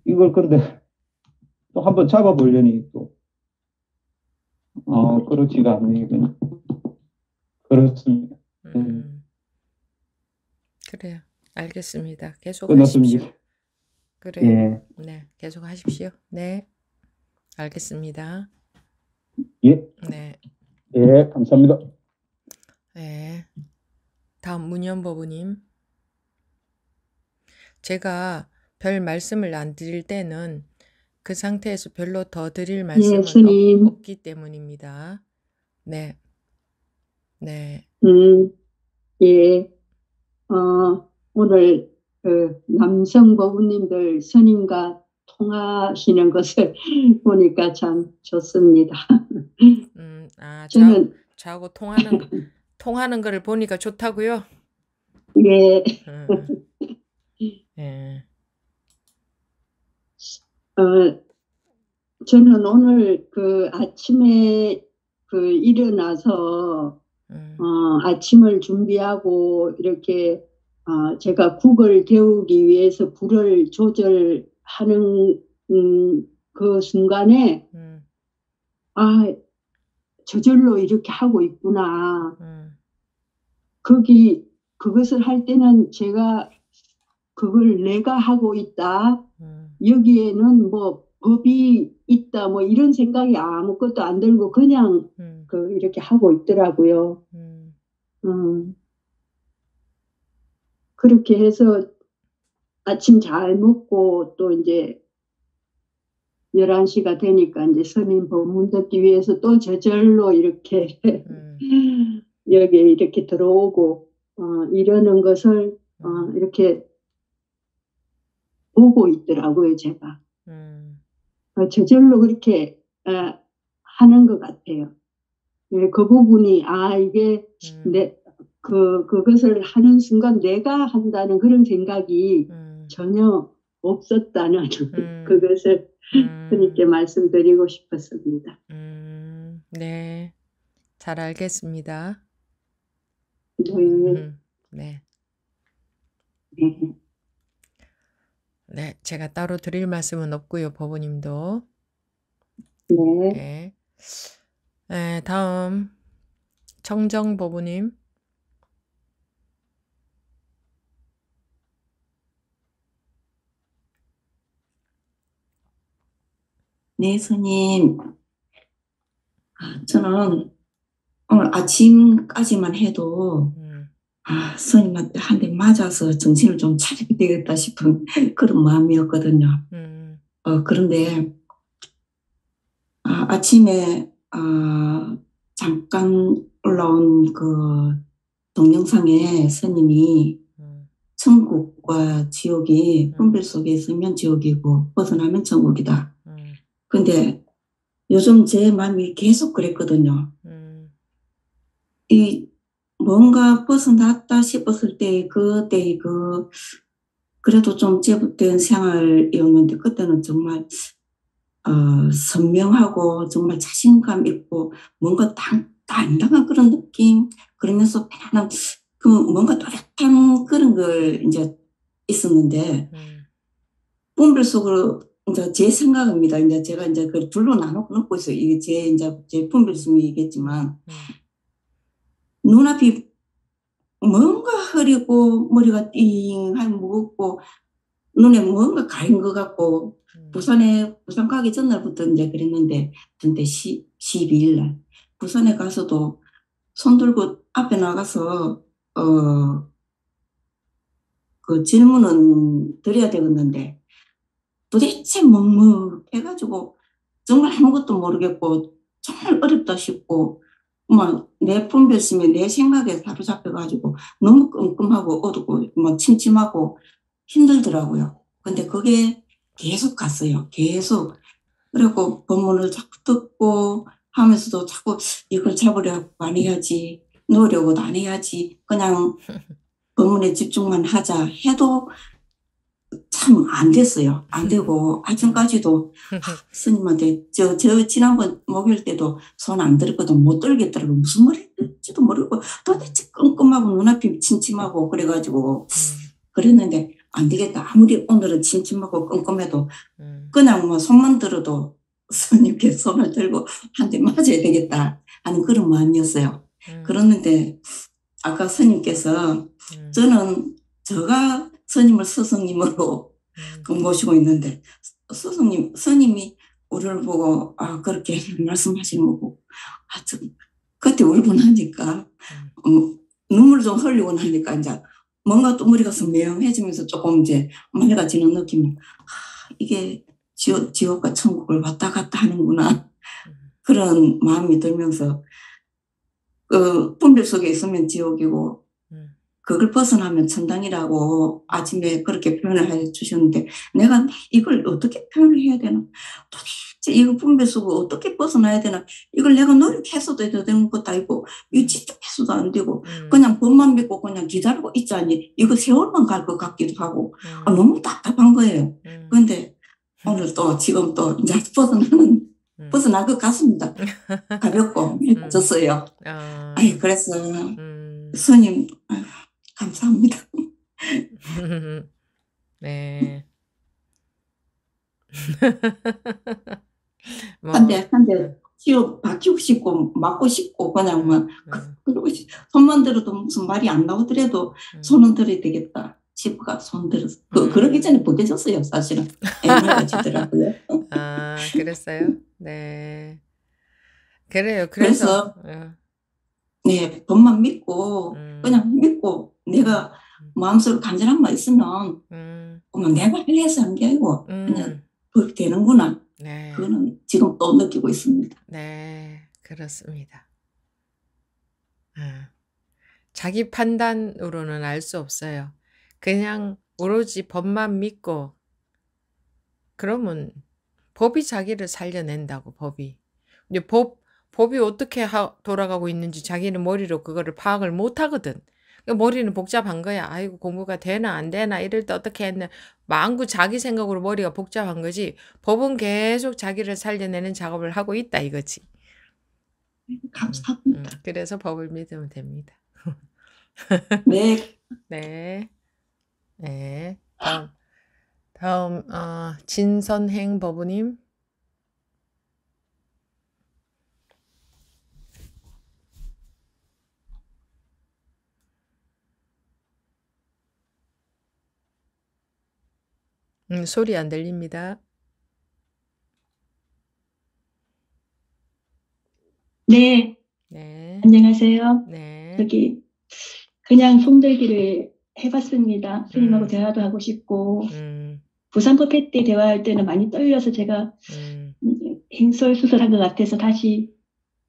이걸 근데 또 한번 잡아보려니 또 그렇지가 않네. 그냥 그렇습니다. 그래요. 알겠습니다. 계속 하십시오. 끝났습니다. 그래요. 예. 네, 계속 하십시오. 네, 알겠습니다. 예. 네, 예, 감사합니다. 네. 다음 문현보부님. 제가 별 말씀을 안 드릴 때는 그 상태에서 별로 더 드릴 말씀은 스님. 없기 때문입니다. 네, 네, 예. 오늘 그 남성 법우님들 스님과 통하시는 것을 보니까 참 좋습니다. 저는 저하고 통하는 거를 보니까 좋다고요? 예. 예. 저는 오늘 그 아침에 그 일어나서 아침을 준비하고 이렇게 제가 국을 데우기 위해서 불을 조절하는 그 순간에 저절로 이렇게 하고 있구나. 그것을 할 때는 제가 그걸 내가 하고 있다. 여기에는 뭐 법이 있다. 뭐 이런 생각이 아무것도 안 들고 그냥 이렇게 하고 있더라고요. 그렇게 해서 아침 잘 먹고 또 이제 11시가 되니까 이제 스님 법문 듣기 위해서 또 저절로 이렇게 여기에 이렇게 들어오고 이러는 것을 이렇게 보고 있더라고요, 제가. 저절로 그렇게 하는 것 같아요. 네, 그 부분이 이게 그것을 하는 순간 내가 한다는 그런 생각이 전혀 없었다는 그것을 스님께 말씀드리고 싶었습니다. 네, 잘 알겠습니다. 네. 네. 네. 네, 제가 따로 드릴 말씀은 없고요, 법우님도. 네. 네. 네, 다음 청정 법우님. 네, 스님. 저는 오늘 아침까지만 해도 스님한테 한 대 맞아서 정신을 좀 차리게 되겠다 싶은 그런 마음이었거든요. 그런데 아침에 잠깐 올라온 그 동영상에 스님이 천국과 지옥이 분별 속에 있으면 지옥이고 벗어나면 천국이다. 근데 요즘 제 마음이 계속 그랬거든요. 이 뭔가 벗어났다 싶었을 때 그때 그래도 좀 제법된 생활이었는데 그때는 정말 선명하고 정말 자신감 있고 뭔가 당당한 그런 느낌 그러면서 편안한 그 뭔가 또렷한 그런 걸 이제 있었는데 분별 속으로 이제 제 생각입니다. 이제 제가 이제 그 둘로 나누고 있어요. 이게 제 분별심이겠지만 눈앞이 뭔가 흐리고 머리가 띵하게 무겁고 눈에 뭔가 가린 것 같고 부산 가기 전날부터 이제 그랬는데 근데 12일 날 부산에 가서도 손 들고 앞에 나가서 그 질문은 드려야 되겠는데 도대체 먹먹해가지고 정말 아무것도 모르겠고 정말 어렵다 싶고 막 내 분별심에 내 생각에 사로잡혀가지고 너무 끔끔하고 어둡고 뭐 침침하고 힘들더라고요. 근데 그게 계속 갔어요. 계속. 그리고 법문을 자꾸 듣고 하면서도 자꾸 이걸 잡으려고 안 해야지, 노력을 안 해야지, 그냥 법문에 집중만 하자 해도 참 안 됐어요. 안 되고 아직까지도 스님한테 저 지난번 목요일 때도 손 안 들었거든. 못 들겠더라고. 무슨 말이 될지도 모르고 도대체 끔끔하고 눈앞이 침침하고 그래가지고 그랬는데 안 되겠다. 아무리 오늘은 침침하고 끔끔해도 그냥 뭐 손만 들어도 스님께 손을 들고 한 대 맞아야 되겠다 하는 그런 마음이었어요. 그랬는데 아까 스님께서 저는 제가 스님을 스승님으로 모시고 있는데 스님이 우리를 보고 그렇게 말씀하시는 거고 좀 그때 울고 나니까 눈물 좀 흘리고 나니까 이제 뭔가 또 머리가 선명해지면서 조금 이제 맑아지는 느낌. 이게 지옥과 천국을 왔다 갔다 하는구나 그런 마음이 들면서 그 분별 속에 있으면 지옥이고 그걸 벗어나면 천당이라고 아침에 그렇게 표현을 해주셨는데 내가 이걸 어떻게 표현을 해야 되나 도대체 이거 분별 속을 어떻게 벗어나야 되나 이걸 내가 노력해서도 해도 되는 것도 아니고 이거 집중해서도 안 되고 그냥 법만 믿고 그냥 기다리고 있자니 이거 세월만 갈 것 같기도 하고 너무 답답한 거예요. 그런데 오늘 또 지금 또 이제 벗어난 것 같습니다. 가볍고 졌어요. 그래서 스님 감사합니다. 네. 한 대 박히고 싶고 맞고 싶고 그냥 막 그러고 손만 들어도 무슨 말이 안 나오더라도 손은 들어야 되겠다 싶어가 손 들어서 그러기 전에 벗겨졌어요. 사실은 맑아지더라고요. 그랬어요? 네. 그래요. 그래서 네, 법만 믿고 그냥 믿고 내가 마음속에 간절함만 있으면 그냥 내가 해서 한 게 아니고 그냥 그렇게 되는구나. 네. 그거는 지금 또 느끼고 있습니다. 네, 그렇습니다. 자기 판단으로는 알 수 없어요. 그냥 오로지 법만 믿고 그러면 법이 자기를 살려낸다고 법이. 근데 법이 어떻게 돌아가고 있는지 자기는 머리로 그거를 파악을 못 하거든. 머리는 복잡한 거야. 아이고 공부가 되나 안 되나 이럴 때 어떻게 했나. 망구 자기 생각으로 머리가 복잡한 거지. 법은 계속 자기를 살려내는 작업을 하고 있다 이거지. 감사합니다. 그래서 법을 믿으면 됩니다. 네. 네. 네. 다음 진선행 법우님. 소리 안 들립니다. 네. 네. 안녕하세요. 네. 저기 그냥 손들기를 해봤습니다. 스님하고 대화도 하고 싶고 부산법회 때 대화할 때는 많이 떨려서 제가 행설수설한 것 같아서 다시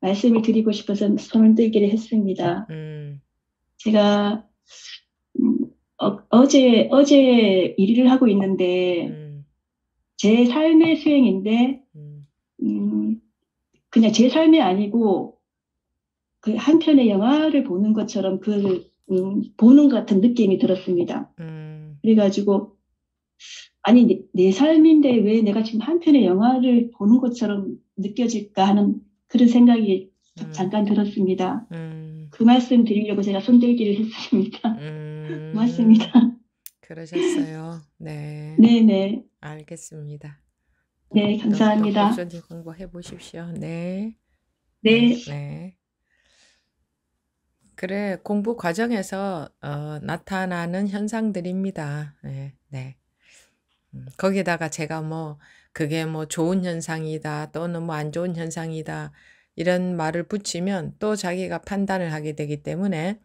말씀을 드리고 싶어서 손들기를 했습니다. 제가 어제 일을 하고 있는데 제 삶의 수행인데 그냥 제 삶이 아니고 그 한 편의 영화를 보는 것처럼 보는 것 같은 느낌이 들었습니다. 그래가지고 아니 내 삶인데 왜 내가 지금 한 편의 영화를 보는 것처럼 느껴질까 하는 그런 생각이 잠깐 들었습니다. 그 말씀 드리려고 제가 손들기를 했습니다. 고맙습니다. 그러셨어요. 네. 네네. 알겠습니다. 네, 감사합니다. 꾸준히 공부해 보십시오. 네. 네. 네. 그래, 공부 과정에서 나타나는 현상들입니다. 네, 네. 거기다가 제가 그게 좋은 현상이다, 또는 안 좋은 현상이다, 이런 말을 붙이면 또 자기가 판단을 하게 되기 때문에,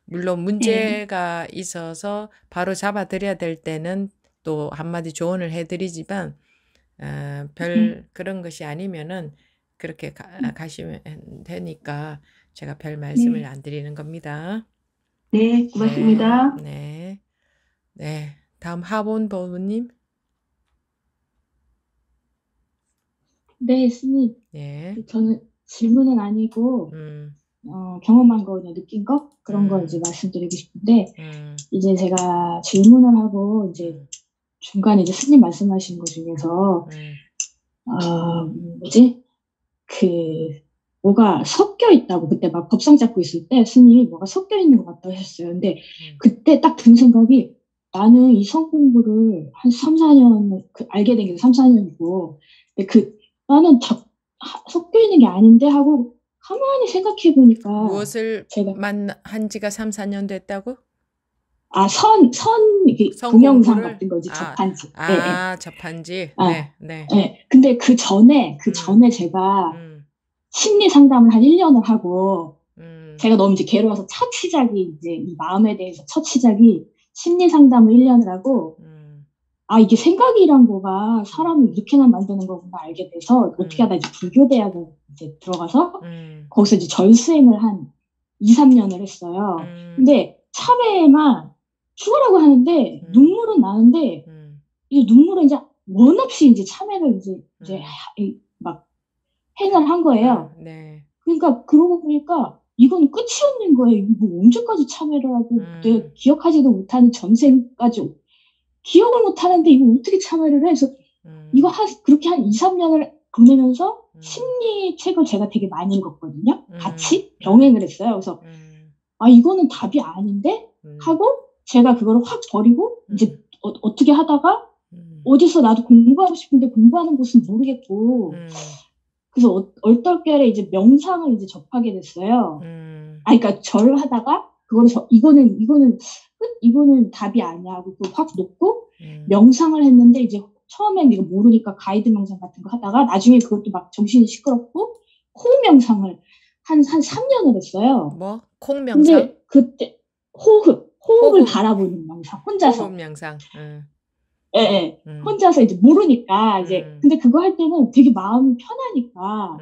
물론 문제가 있어서 바로 잡아드려야 될 때는 또 한마디 조언을 해드리지만 별 그런 것이 아니면은 그렇게 가시면 되니까 제가 별 말씀을 네. 안 드리는 겁니다. 네, 네, 고맙습니다. 네, 네. 다음 하본 법우님. 네, 스님. 예, 저는 질문은 아니고, 경험한 거, 그냥 느낀 거? 그런 거 이제 말씀드리고 싶은데, 이제 제가 질문을 하고, 이제 중간에 이제 스님 말씀하신 것 중에서, 뭐가 섞여 있다고, 그때 막 법상 잡고 있을 때 스님이 뭐가 섞여 있는 것 같다고 하셨어요. 근데 그때 딱 든 생각이, 나는 이 성공부를 한 3, 4년, 알게 된 게 3, 4년이고, 근데 나는 다 섞여 있는 게 아닌데 하고, 가만히 생각해 보니까, 무엇을 제가, 한 지가 3, 4년 됐다고? 이게 성 동영상 공부를? 같은 거지, 접한지. 접한지. 아, 네, 네. 네. 근데 그 전에 제가 심리 상담을 한 1년을 하고, 제가 너무 이제 괴로워서 첫 시작이 이제 이 마음에 대해서 첫 시작이 심리 상담을 1년을 하고, 이게 생각이란 거가 사람을 이렇게나 만드는 거구나 알게 돼서 어떻게 하다 이제 불교대학을 이제 들어가서 거기서 이제 절수행을 한 2, 3년을 했어요. 근데 참회만 죽으라고 하는데 눈물은 나는데 이제 눈물은 이제 원 없이 이제 참회를 이제 막 행을 한 거예요. 네. 그러니까 그러고 보니까 이건 끝이 없는 거예요. 이거 뭐 언제까지 참회를 하고 내가 기억하지도 못하는 전생까지 기억을 못 하는데 이거 어떻게 참여를 해? 그래서 이거 그렇게 한 2, 3년을 보내면서 심리 책을 제가 되게 많이 읽었거든요. 같이 병행을 했어요. 그래서 이거는 답이 아닌데 하고 제가 그거를 확 버리고 이제 어떻게 하다가 어디서 나도 공부하고 싶은데 공부하는 곳은 모르겠고 그래서 얼떨결에 이제 명상을 이제 접하게 됐어요. 그러니까 절을 하다가 그거를 이거는 답이 아니야 하고 확 놓고 명상을 했는데 이제 처음엔 이거 모르니까 가이드 명상 같은 거 하다가 나중에 그것도 막 정신이 시끄럽고 호흡 명상을 한 3년을 했어요. 뭐? 콩 명상? 근데 그때 호흡을 바라보는 명상 혼자서. 호흡 명상. 예. 혼자서 이제 모르니까 이제 근데 그거 할 때는 되게 마음이 편하니까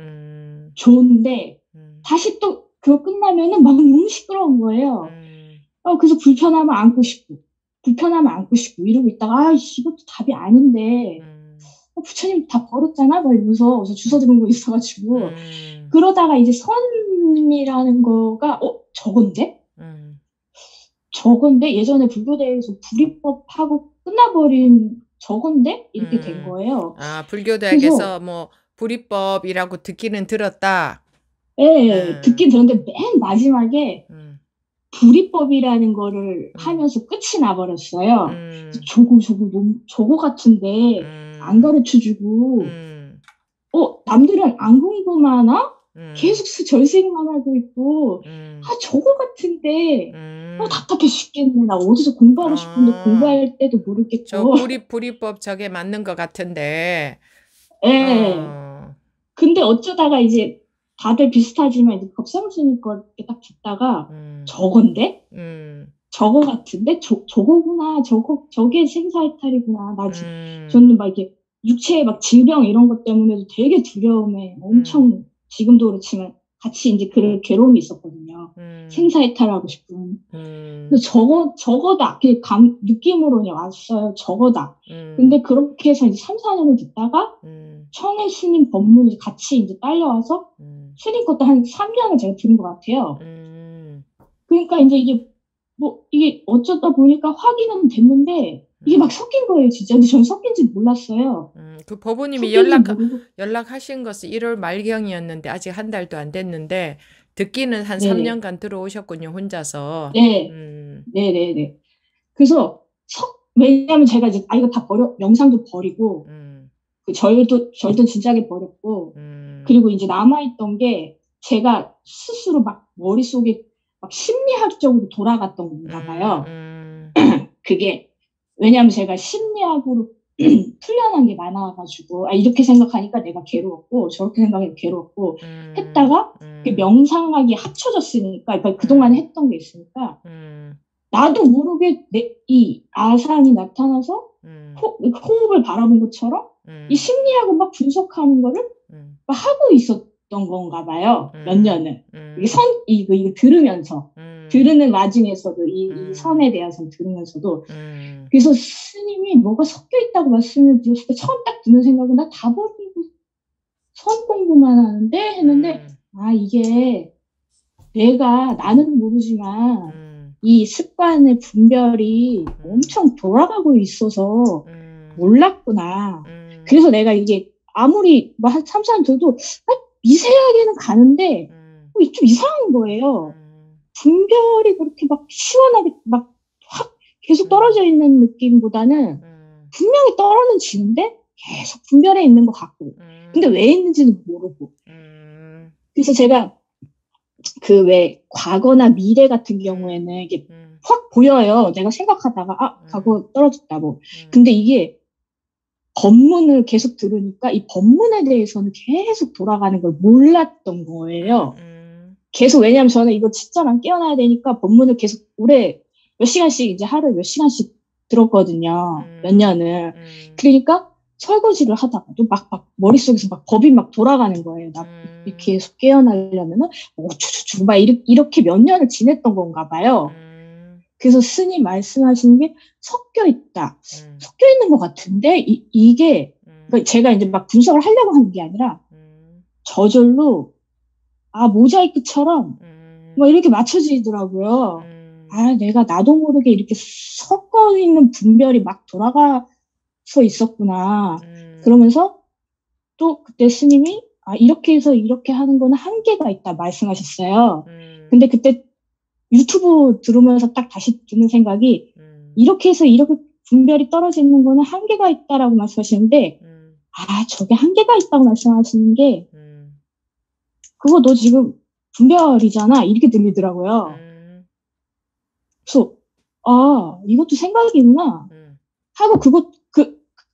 좋은데 다시 또 그거 끝나면은 막 너무 시끄러운 거예요. 그래서 불편하면 안고 싶고 이러고 있다가 이것도 답이 아닌데 부처님 다 버렸잖아 막 이러면서 주워 들은 거 있어가지고 그러다가 이제 선이라는 거가 저건데 예전에 불교대에서 불이법하고 끝나버린 저건데 이렇게 된 거예요. 불교대학에서 뭐 불이법이라고 듣기는 들었다. 네, 듣긴 들었는데 맨 마지막에 불이법이라는 거를 하면서 끝이 나버렸어요. 저거 같은데 안 가르쳐주고 남들은 안 공부만 계속 절생만 하고 있고 저거 같은데 답답해 죽겠네. 나 어디서 공부하고 싶은데 공부할 때도 모르겠고 저 불이법 저게 맞는 것 같은데 근데 어쩌다가 이제 다들 비슷하지만 이제 법상스님 걸 딱 듣다가 저건데? 저거 같은데? 저거구나. 저게 생사이탈이구나. 저는 막 이렇게 육체의 막 질병 이런 것 때문에도 되게 두려움에 엄청 지금도 그렇지만 같이 이제 그런 괴로움이 있었거든요. 생사이탈하고 싶은. 저거다. 느낌으로 그냥 왔어요. 저거다. 근데 그렇게 해서 이제 3, 4년을 듣다가 청해 스님 법문이 같이 이제 딸려와서 스님 것도 한 3년을 제가 들은 것 같아요. 그러니까 이제 이게 어쩌다 보니까 확인은 됐는데 이게 막 섞인 거예요, 진짜. 근데 저는 섞인지 몰랐어요. 그 법우님이 연락하신 것은 1월 말경이었는데 아직 한 달도 안 됐는데 듣기는 한 3년간 들어오셨군요, 혼자서. 네네네. 그래서 왜냐하면 제가 이제 이거 다 명상도 버리고 그 절도 진작에 버렸고 그리고 이제 남아있던 게 제가 스스로 막 머릿속에 막 심리학적으로 돌아갔던 건가 봐요. 그게 왜냐하면 제가 심리학으로 풀려난 게 많아가지고 이렇게 생각하니까 내가 괴로웠고 저렇게 생각하니까 괴로웠고 했다가 그 명상학이 합쳐졌으니까 그러니까 그동안 했던 게 있으니까 나도 모르게 이 아상이 나타나서 호흡을 바라본 것처럼 이 심리학을 막 분석하는 거를 막 하고 있었던 건가 봐요. 몇 년을. 이거 들으면서. 들으는 와중에서도 이 섬에 대해서 들으면서도. 그래서 스님이 뭐가 섞여 있다고 말씀을 드렸을 때 처음 딱 드는 생각은 나 다 버리고 섬 공부만 하는데 했는데 이게 나는 모르지만 이 습관의 분별이 엄청 돌아가고 있어서 몰랐구나. 그래서 내가 이게 아무리 뭐 한 3, 4년 돼도 미세하게는 가는데 좀 이상한 거예요. 분별이 그렇게 막 시원하게 막 확 계속 떨어져 있는 느낌보다는 분명히 떨어지는데 계속 분별해 있는 것 같고 근데 왜 있는지는 모르고 그래서 제가 그 왜 과거나 미래 같은 경우에는 이게 확 보여요. 내가 생각하다가 과거 떨어졌다 뭐. 근데 이게 법문을 계속 들으니까 이 법문에 대해서는 계속 돌아가는 걸 몰랐던 거예요. 계속 왜냐하면 저는 이거 진짜만 깨어나야 되니까 법문을 계속 오래 몇 시간씩 이제 하루에 몇 시간씩 들었거든요. 몇 년을. 그러니까 설거지를 하다가도 막 머릿속에서 막 법이 막 돌아가는 거예요. 나 이렇게 계속 깨어나려면은 막 이렇게 몇 년을 지냈던 건가 봐요. 그래서 스님 말씀하시는 게 섞여 있다. 섞여 있는 것 같은데 이게 그러니까 제가 이제 막 분석을 하려고 하는 게 아니라 저절로 모자이크처럼 막 이렇게 맞춰지더라고요. 내가 나도 모르게 이렇게 섞어 있는 분별이 막 돌아가서 있었구나. 그러면서 또 그때 스님이 이렇게 해서 이렇게 하는 거는 한계가 있다 말씀하셨어요. 근데 그때 유튜브 들으면서 딱 다시 드는 생각이 이렇게 해서 이렇게 분별이 떨어지는 거는 한계가 있다라고 말씀하시는데 저게 한계가 있다고 말씀하시는 게 그거 너 지금 분별이잖아 이렇게 들리더라고요. 그래서 이것도 생각이 있나 하고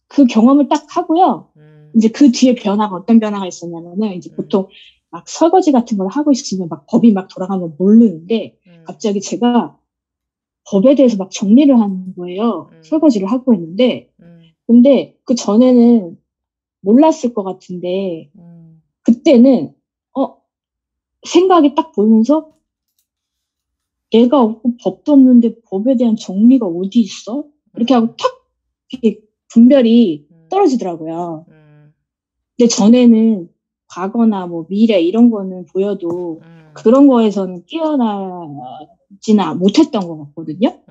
그 경험을 딱 하고요. 이제 그 뒤에 변화가 어떤 변화가 있었냐면은 이제 보통 막 설거지 같은 걸 하고 있으면 막 법이 막 돌아가는 걸 모르는데 갑자기 제가 법에 대해서 막 정리를 하는 거예요. 설거지를 하고 있는데 근데 그 전에는 몰랐을 것 같은데 그때는 생각이 딱 보면서 내가 없고 법도 없는데 법에 대한 정리가 어디 있어? 이렇게 하고 탁 이렇게 분별이 떨어지더라고요. 근데 전에는 과거나 뭐 미래 이런 거는 보여도 그런 거에서는 깨어나지는 못했던 것 같거든요.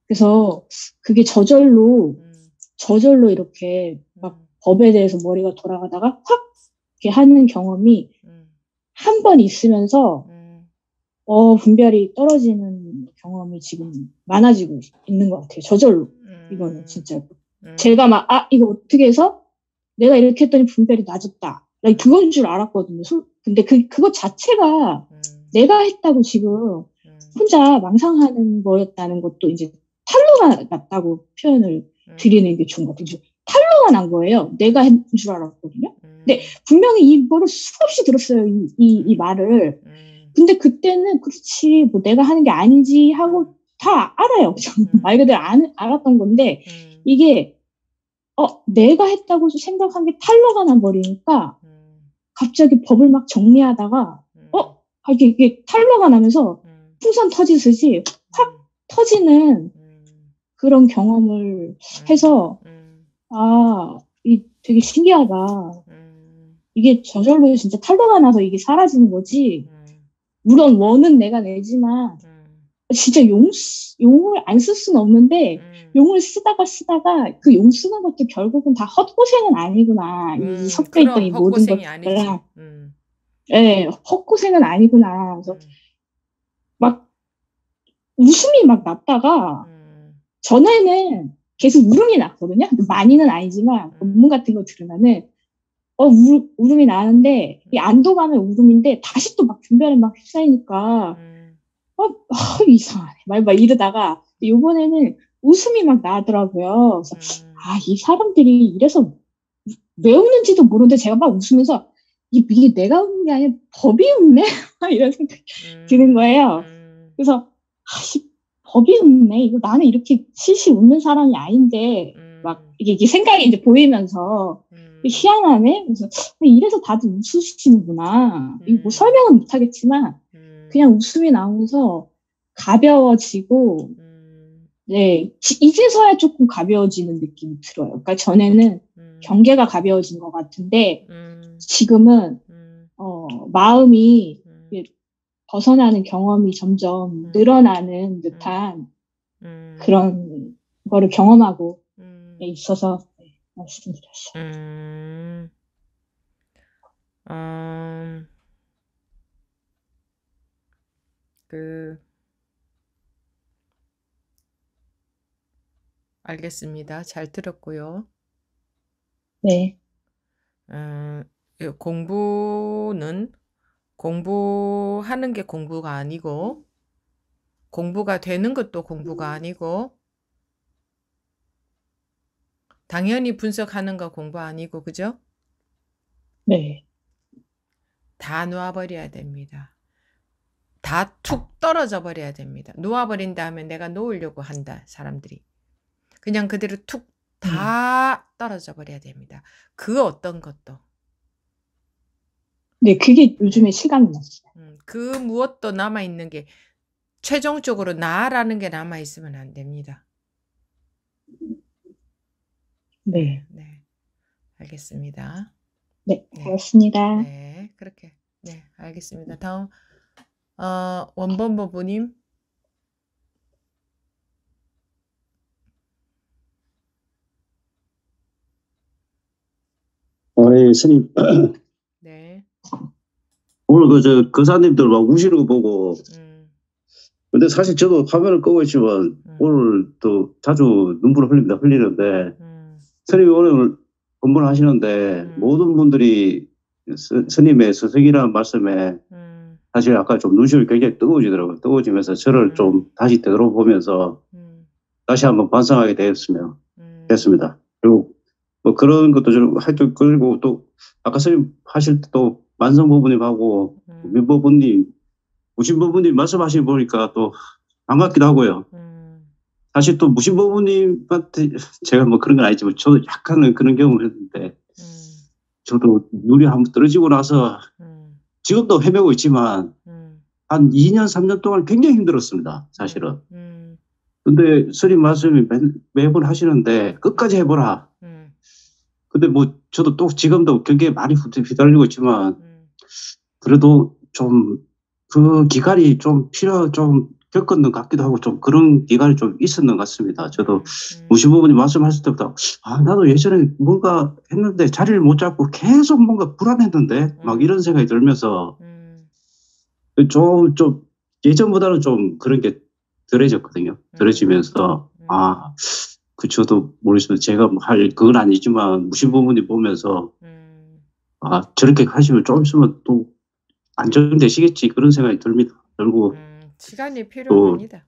그래서 그게 저절로 이렇게 막 법에 대해서 머리가 돌아가다가 확 이렇게 하는 경험이 한 번 있으면서 분별이 떨어지는 경험이 지금 많아지고 있는 것 같아요. 저절로. 이거는 진짜. 제가 막, 이거 어떻게 해서 내가 이렇게 했더니 분별이 낮았다. 그건 줄 알았거든요. 근데 그것 자체가 내가 했다고 지금 혼자 망상하는 거였다는 것도 이제 탈로가 났다고 표현을 드리는 게 좋은 것 같아요. 탈로가 난 거예요. 내가 했는 줄 알았거든요. 근데 분명히 이거를 수없이 들었어요. 이 말을. 근데 그때는 그렇지 뭐 내가 하는 게 아니지 하고 다 알아요. 말 그대로 알았던 건데 이게 내가 했다고 생각한 게 탈로가 나버리니까 갑자기 법을 막 정리하다가 이게 탈로가 나면서 풍선 터지듯이 확 터지는 그런 경험을 해서 되게 신기하다. 이게 저절로 진짜 탈로가 나서 이게 사라지는 거지. 물론 원은 내가 내지만 진짜 용을 안 쓸 수는 없는데 용을 쓰다가 그 용 쓰는 것도 결국은 다 헛고생은 아니구나. 이 섞여있던 이 모든 것들은 헛고생은 아니구나. 그래서 막 웃음이 막 났다가 전에는 계속 울음이 났거든요. 많이는 아니지만 본문 같은 거 들으면은 울음이 나는데 이 안도감의 울음인데 다시 또 막 분별에 막 휩싸이니까 이상하네. 막 이러다가 이번에는 웃음이 막 나더라고요. 그래서 이 사람들이 이래서 왜 웃는지도 모르는데 제가 막 웃으면서 이게 내가 웃는 게 아니라 법이 웃네? 이런 생각이 드는 거예요. 그래서 겁이 없네. 이거 나는 이렇게 실실 웃는 사람이 아닌데 막 이게 생각이 이제 보이면서 희한하네. 그래서 이래서 다들 웃으시는구나. 이거 뭐 설명은 못하겠지만 그냥 웃음이 나오면서 가벼워지고 네 이제서야 조금 가벼워지는 느낌이 들어요. 그러니까 전에는 경계가 가벼워진 것 같은데 지금은 마음이 벗어나는 경험이 점점 늘어나는 듯한 그런 거를 경험하고 있어서 말씀드렸어요. 알겠습니다. 잘 들었고요. 네. 공부하는 게 공부가 아니고, 공부가 되는 것도 공부가 아니고, 당연히 분석하는 거 공부 아니고, 그죠? 네. 다 놓아버려야 됩니다. 다 툭 떨어져 버려야 됩니다. 놓아버린 다음에 내가 놓으려고 한다, 사람들이. 그냥 그대로 툭 다 떨어져 버려야 됩니다. 그 어떤 것도. 네, 그게 요즘에 실감이 났어요. 그 무엇도 남아있는 게 최종적으로 나라는 게 남아있으면 안 됩니다. 네. 네. 알겠습니다. 네, 고맙습니다. 네, 그렇게. 네, 알겠습니다. 다음, 원본부부님. 예, 스님. 네. 오늘 거사님들 막 우시는 거 보고, 근데 사실 저도 화면을 끄고 있지만, 오늘 또 자주 눈물을 흘리는데, 스님이 오늘 법문을 하시는데, 모든 분들이 스님의 스승이라는 말씀에, 사실 아까 좀 눈시울이 굉장히 뜨거워지더라고요. 뜨거워지면서 저를 좀 다시 되돌아보면서, 다시 한번 반성하게 됐습니다. 그리고 뭐 그런 것도 좀 하여튼, 그리고 또 아까 선생님 하실 때 또 만성부부님하고 민부부님, 무신부부님 말씀하시는 거 보니까 또 반갑기도 하고요. 사실 또 무신부부님한테 제가 뭐 그런 건 아니지만 저도 약간은 그런 경험을 했는데 저도 눈이 한번 떨어지고 나서 지금도 헤매고 있지만 한 2년, 3년 동안 굉장히 힘들었습니다. 사실은. 근데 스님 말씀이 매번 하시는데 끝까지 해보라. 근데 뭐 저도 또 지금도 경기에 많이 휘달리고 있지만 그래도 좀 그 기간이 좀 겪었는 것 같기도 하고 좀 그런 기간이 좀 있었는 것 같습니다. 저도 무신부부님 말씀하실 때부터 나도 예전에 뭔가 했는데 자리를 못 잡고 계속 뭔가 불안했는데 막 이런 생각이 들면서 좀 예전보다는 좀 그런 게 덜해졌거든요. 덜해지면서 저도 모르겠습니다. 제가 뭐 할 그건 아니지만 무신부모님 보면서 저렇게 하시면 좀 있으면 또 안정되시겠지 그런 생각이 들고 시간이 필요합니다.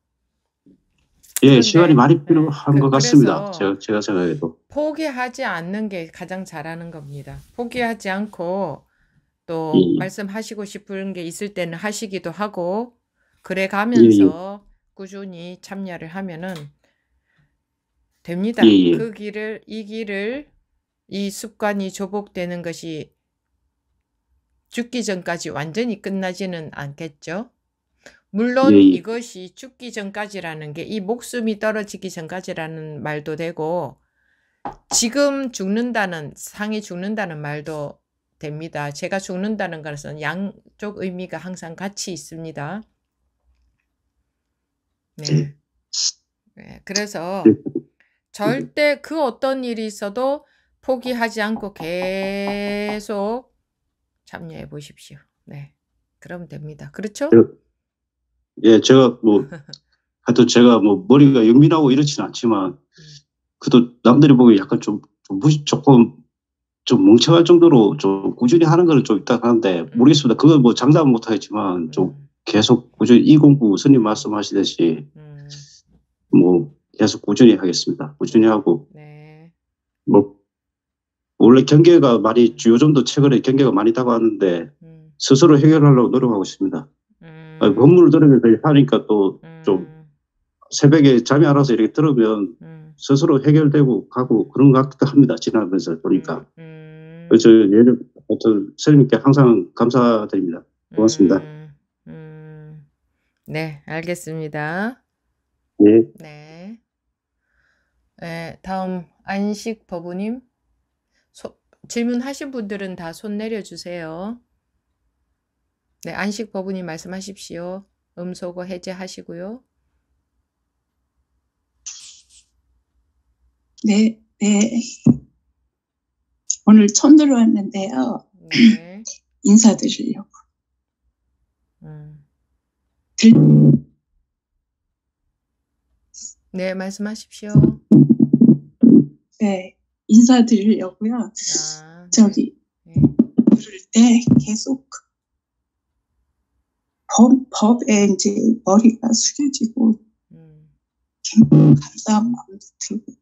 예, 시간이 많이 필요한 것 같습니다. 제가 생각해도 포기하지 않는 게 가장 잘하는 겁니다. 포기하지 않고 또 말씀하시고 싶은 게 있을 때는 하시기도 하고 그래 가면서 꾸준히 참여를 하면은 됩니다. 이 습관이 조복되는 것이 죽기 전까지 완전히 끝나지는 않겠죠. 물론 이것이 죽기 전까지라는 게 이 목숨이 떨어지기 전까지라는 말도 되고 지금 죽는다는 상이 죽는다는 말도 됩니다. 제가 죽는다는 것은 양쪽 의미가 항상 같이 있습니다. 네. 그래서 절대 그 어떤 일이 있어도 포기하지 않고 계속 참여해 보십시오. 네. 그러면 됩니다. 그렇죠? 예, 제가 하여튼 제가 머리가 영민하고 이렇지는 않지만 그래도 남들이 보기 약간 조금 좀 멍청할 정도로 좀 꾸준히 하는 거는 좀 있다 하는데 모르겠습니다. 그건 뭐 장담은 못 하겠지만 좀 계속 꾸준히 이 공부 스님 말씀하시듯이 계속 꾸준히 하겠습니다. 꾸준히 하고 원래 경계가 많이 요즘도 최근에 경계가 많이 다가왔는데 스스로 해결하려고 노력하고 있습니다. 법문을 들으면서 하니까 또 좀 새벽에 잠이 안 와서 이렇게 들으면 스스로 해결되고 가고 그런 것 같기도 합니다. 지나면서 보니까. 그래서 선생님께 항상 감사드립니다. 고맙습니다. 네, 알겠습니다. 예. 네. 네, 다음 안식 법우님. 질문하신 분들은 다 손 내려주세요. 네, 안식 법우님 말씀하십시오. 음소거 해제하시고요. 네, 네. 오늘 처음 들어왔는데요. 네. 인사드리려고. 네, 말씀하십시오. 네, 인사드리려고요. 저기 부를 때 계속 법에 이제 머리가 숙여지고 감사한 마음도 들고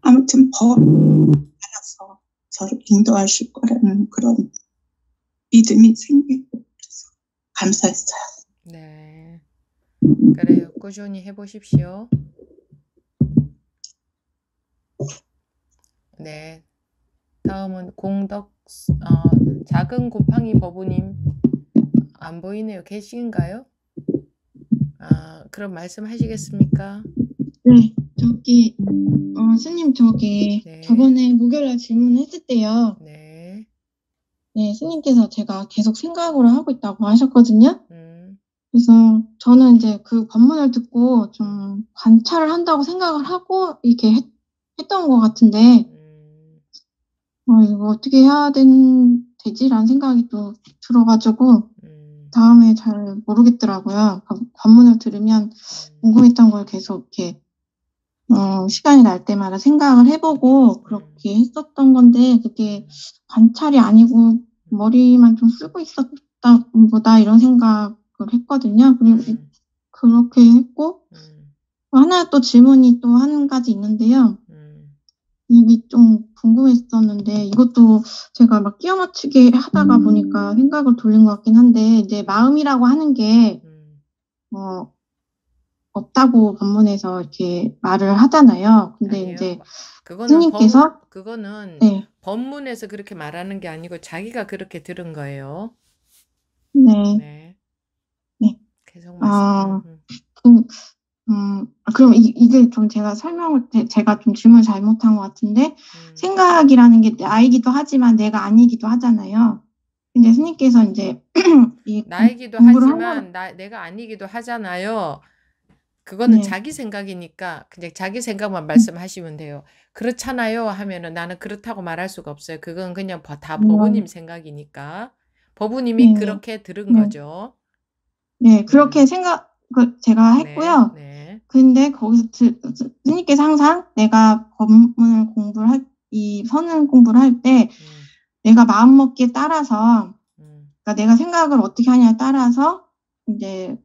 아무튼 법 알아서 저를 인도하실 거라는 그런 믿음이 생기고 그래서 감사했어요. 네, 그래요. 꾸준히 해보십시오. 네, 다음은 작은 곰팡이 법우님. 안 보이네요. 계신가요? 그럼 말씀하시겠습니까? 네, 스님 네. 저번에 무결라 질문했을 때요. 네. 네, 스님께서 제가 계속 생각으로 하고 있다고 하셨거든요. 그래서 저는 이제 그 법문을 듣고 좀 관찰을 한다고 생각을 하고 이렇게 했던 것 같은데, 이거 어떻게 해야 되지라는 생각이 또 들어가지고, 다음에 잘 모르겠더라고요. 법문을 들으면 궁금했던 걸 계속 이렇게, 시간이 날 때마다 생각을 해보고 그렇게 했었던 건데, 그게 관찰이 아니고 머리만 좀 쓰고 있었다 보다 이런 생각을 했거든요. 그리고 그렇게 했고, 하나 또 질문이 또 한 가지 있는데요. 이게 좀 궁금했었는데, 이것도 제가 막 끼워 맞추기 하다가 보니까 생각을 돌린 것 같긴 한데, 이제 마음이라고 하는 게, 없다고 법문에서 이렇게 말을 하잖아요. 근데 아니에요. 이제 그거는 스님께서, 그거는 네, 법문에서 그렇게 말하는 게 아니고 자기가 그렇게 들은 거예요. 네, 네. 네. 계속 말씀. 그럼 이게 좀 제가 좀 질문을 잘못한 것 같은데, 생각이라는 게 나이기도 하지만 내가 아니기도 하잖아요. 근데 스님께서 이제, 나이기도 공부를 하지만 내가 아니기도 하잖아요. 그거는 네. 자기 생각이니까 그냥 자기 생각만 말씀하시면 돼요. 그렇잖아요 하면은 나는 그렇다고 말할 수가 없어요. 그건 그냥 다 법우님 생각이니까. 법우님이 네. 그렇게 들은 네. 거죠. 네, 그렇게 제가 했고요. 네. 근데 거기서 스님께서 항상 내가 법문을 이 선언 공부를 할 때 내가 마음먹기에 따라서, 그러니까 내가 생각을 어떻게 하냐에 따라서 이제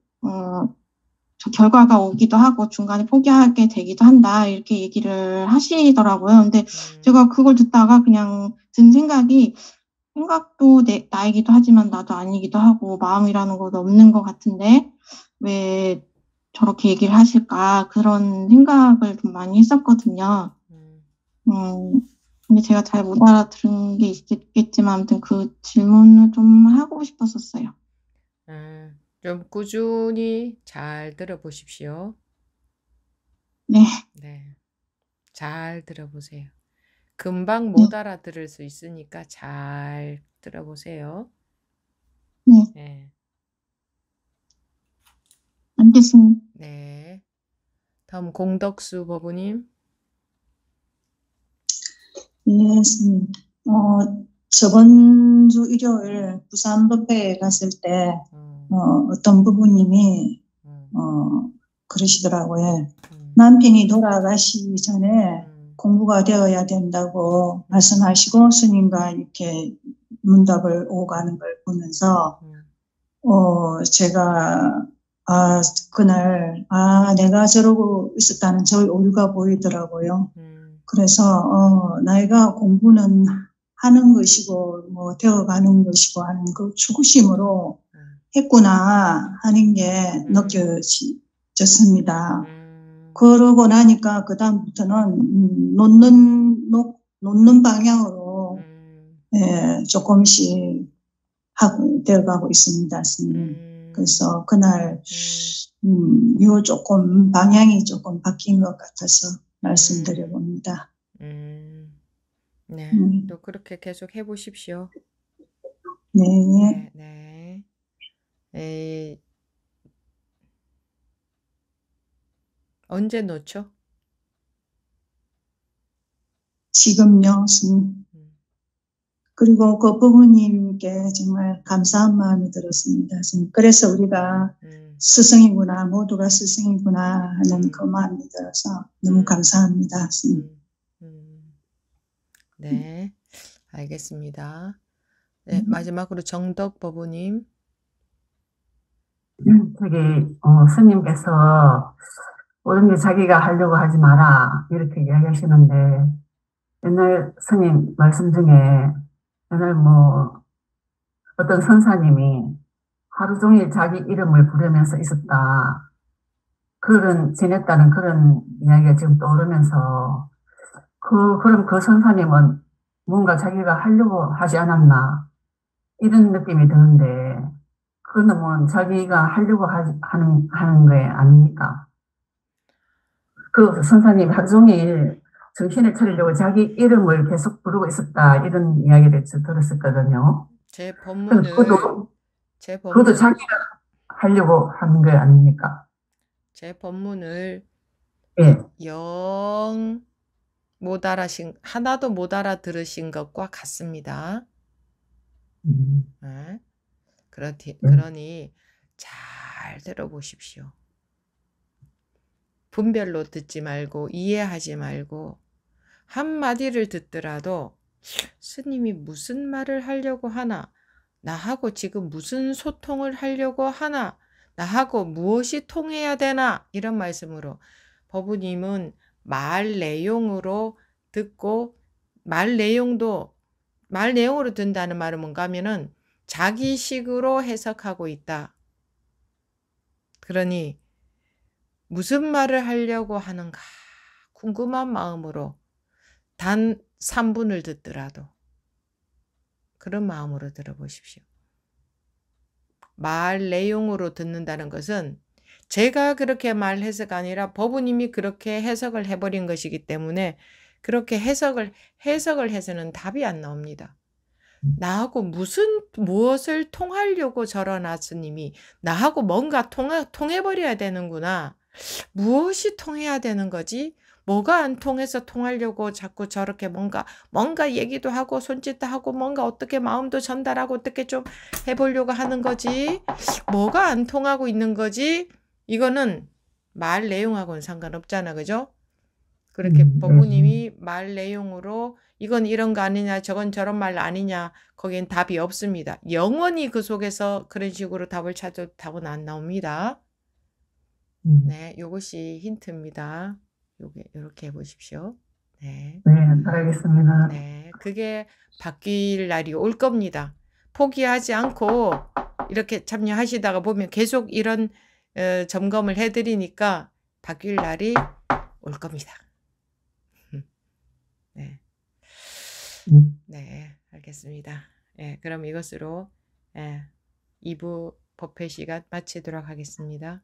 저 결과가 오기도 하고 중간에 포기하게 되기도 한다 이렇게 얘기를 하시더라고요. 근데 제가 그걸 듣다가 그냥 든 생각도 나이기도 하지만 나도 아니기도 하고 마음이라는 것도 없는 것 같은데 왜 저렇게 얘기를 하실까 그런 생각을 좀 많이 했었거든요. 근데 제가 잘 못 알아들은 게 있겠지만 아무튼 그 질문을 좀 하고 싶었었어요. 좀 꾸준히 잘 들어보십시오. 네. 네. 잘 들어보세요. 금방 못 알아들을 수 있으니까 잘 들어보세요. 네. 네. 알겠습니다. 네. 다음 공덕수 법우님. 네, 스님. 저번 주 일요일 부산 법회에 갔을 때 어떤 부부님이 그러시더라고요. 남편이 돌아가시기 전에 공부가 되어야 된다고 말씀하시고 스님과 이렇게 문답을 오가는 걸 보면서 제가 그날 내가 저러고 있었다는 저의 오류가 보이더라고요. 그래서 나이가 공부는 하는 것이고 뭐 되어가는 것이고 하는 그 초심으로 했구나 하는 게 졌습니다. 그러고 나니까 그다음부터는 놓는 방향으로 조금씩 되어가고 있습니다. 그래서 그날 요 조금 방향이 조금 바뀐 것 같아서 말씀드려 봅니다. 네, 또 그렇게 계속 해보십시오. 네. 네, 네. 언제 놓죠? 지금요, 스님. 그리고 그 부모님께 정말 감사한 마음이 들었습니다. 스님. 그래서 우리가 스승이구나, 모두가 스승이구나 하는 그 마음이 들어서 너무 감사합니다. 스님. 네, 알겠습니다. 네, 마지막으로 정덕 법우님. 스님께서 모든 게 자기가 하려고 하지 마라 이렇게 이야기하시는데 옛날 스님 말씀 중에 옛날 어떤 선사님이 하루 종일 자기 이름을 부르면서 있었다. 지냈다는 그런 이야기가 지금 떠오르면서 그럼 그 선사님은 뭔가 자기가 하려고 하지 않았나 이런 느낌이 드는데 그거는 자기가 하려고 하는 게 아닙니까? 그 선사님이 하루 종일 정신을 차리려고 자기 이름을 계속 부르고 있었다 이런 이야기를 들었었거든요. 제 법문을 그것도 자기가 하려고 하는 게 아닙니까? 제 법문을 예. 영 하나도 못 알아들으신 것과 같습니다. 네. 그러니 잘 들어보십시오. 분별로 듣지 말고 이해하지 말고 한마디를 듣더라도 스님이 무슨 말을 하려고 하나, 나하고 지금 무슨 소통을 하려고 하나, 나하고 무엇이 통해야 되나 이런 말씀으로 법우님은 말 내용으로 듣고 말 내용으로 든다는 말은 뭔가 하면은 자기식으로 해석하고 있다. 그러니 무슨 말을 하려고 하는가 궁금한 마음으로 단 3분을 듣더라도 그런 마음으로 들어보십시오. 말 내용으로 듣는다는 것은 제가 그렇게 말해서가 아니라 법우님이 그렇게 해석을 해버린 것이기 때문에 그렇게 해석을 해서는 답이 안 나옵니다. 나하고 무엇을 통하려고 저러나 스님이 나하고 뭔가 통해버려야 되는구나. 무엇이 통해야 되는 거지? 뭐가 안 통해서 통하려고 자꾸 저렇게 뭔가 얘기도 하고 손짓도 하고 뭔가 어떻게 마음도 전달하고 어떻게 좀 해보려고 하는 거지? 뭐가 안 통하고 있는 거지? 이거는 말 내용하고는 상관없잖아, 그죠? 그렇게 법무님이 말 내용으로 이건 이런 거 아니냐, 저건 저런 말 아니냐, 거기엔 답이 없습니다. 영원히 그 속에서 그런 식으로 답을 찾아도 답은 안 나옵니다. 네, 요것이 힌트입니다. 요렇게 해보십시오. 네. 네, 알겠습니다. 네, 그게 바뀔 날이 올 겁니다. 포기하지 않고 이렇게 참여하시다가 보면 계속 이런 점검을 해드리니까 바뀔 날이 올 겁니다. 네. 네, 알겠습니다. 네, 그럼 이것으로 2부 법회 시간 마치도록 하겠습니다.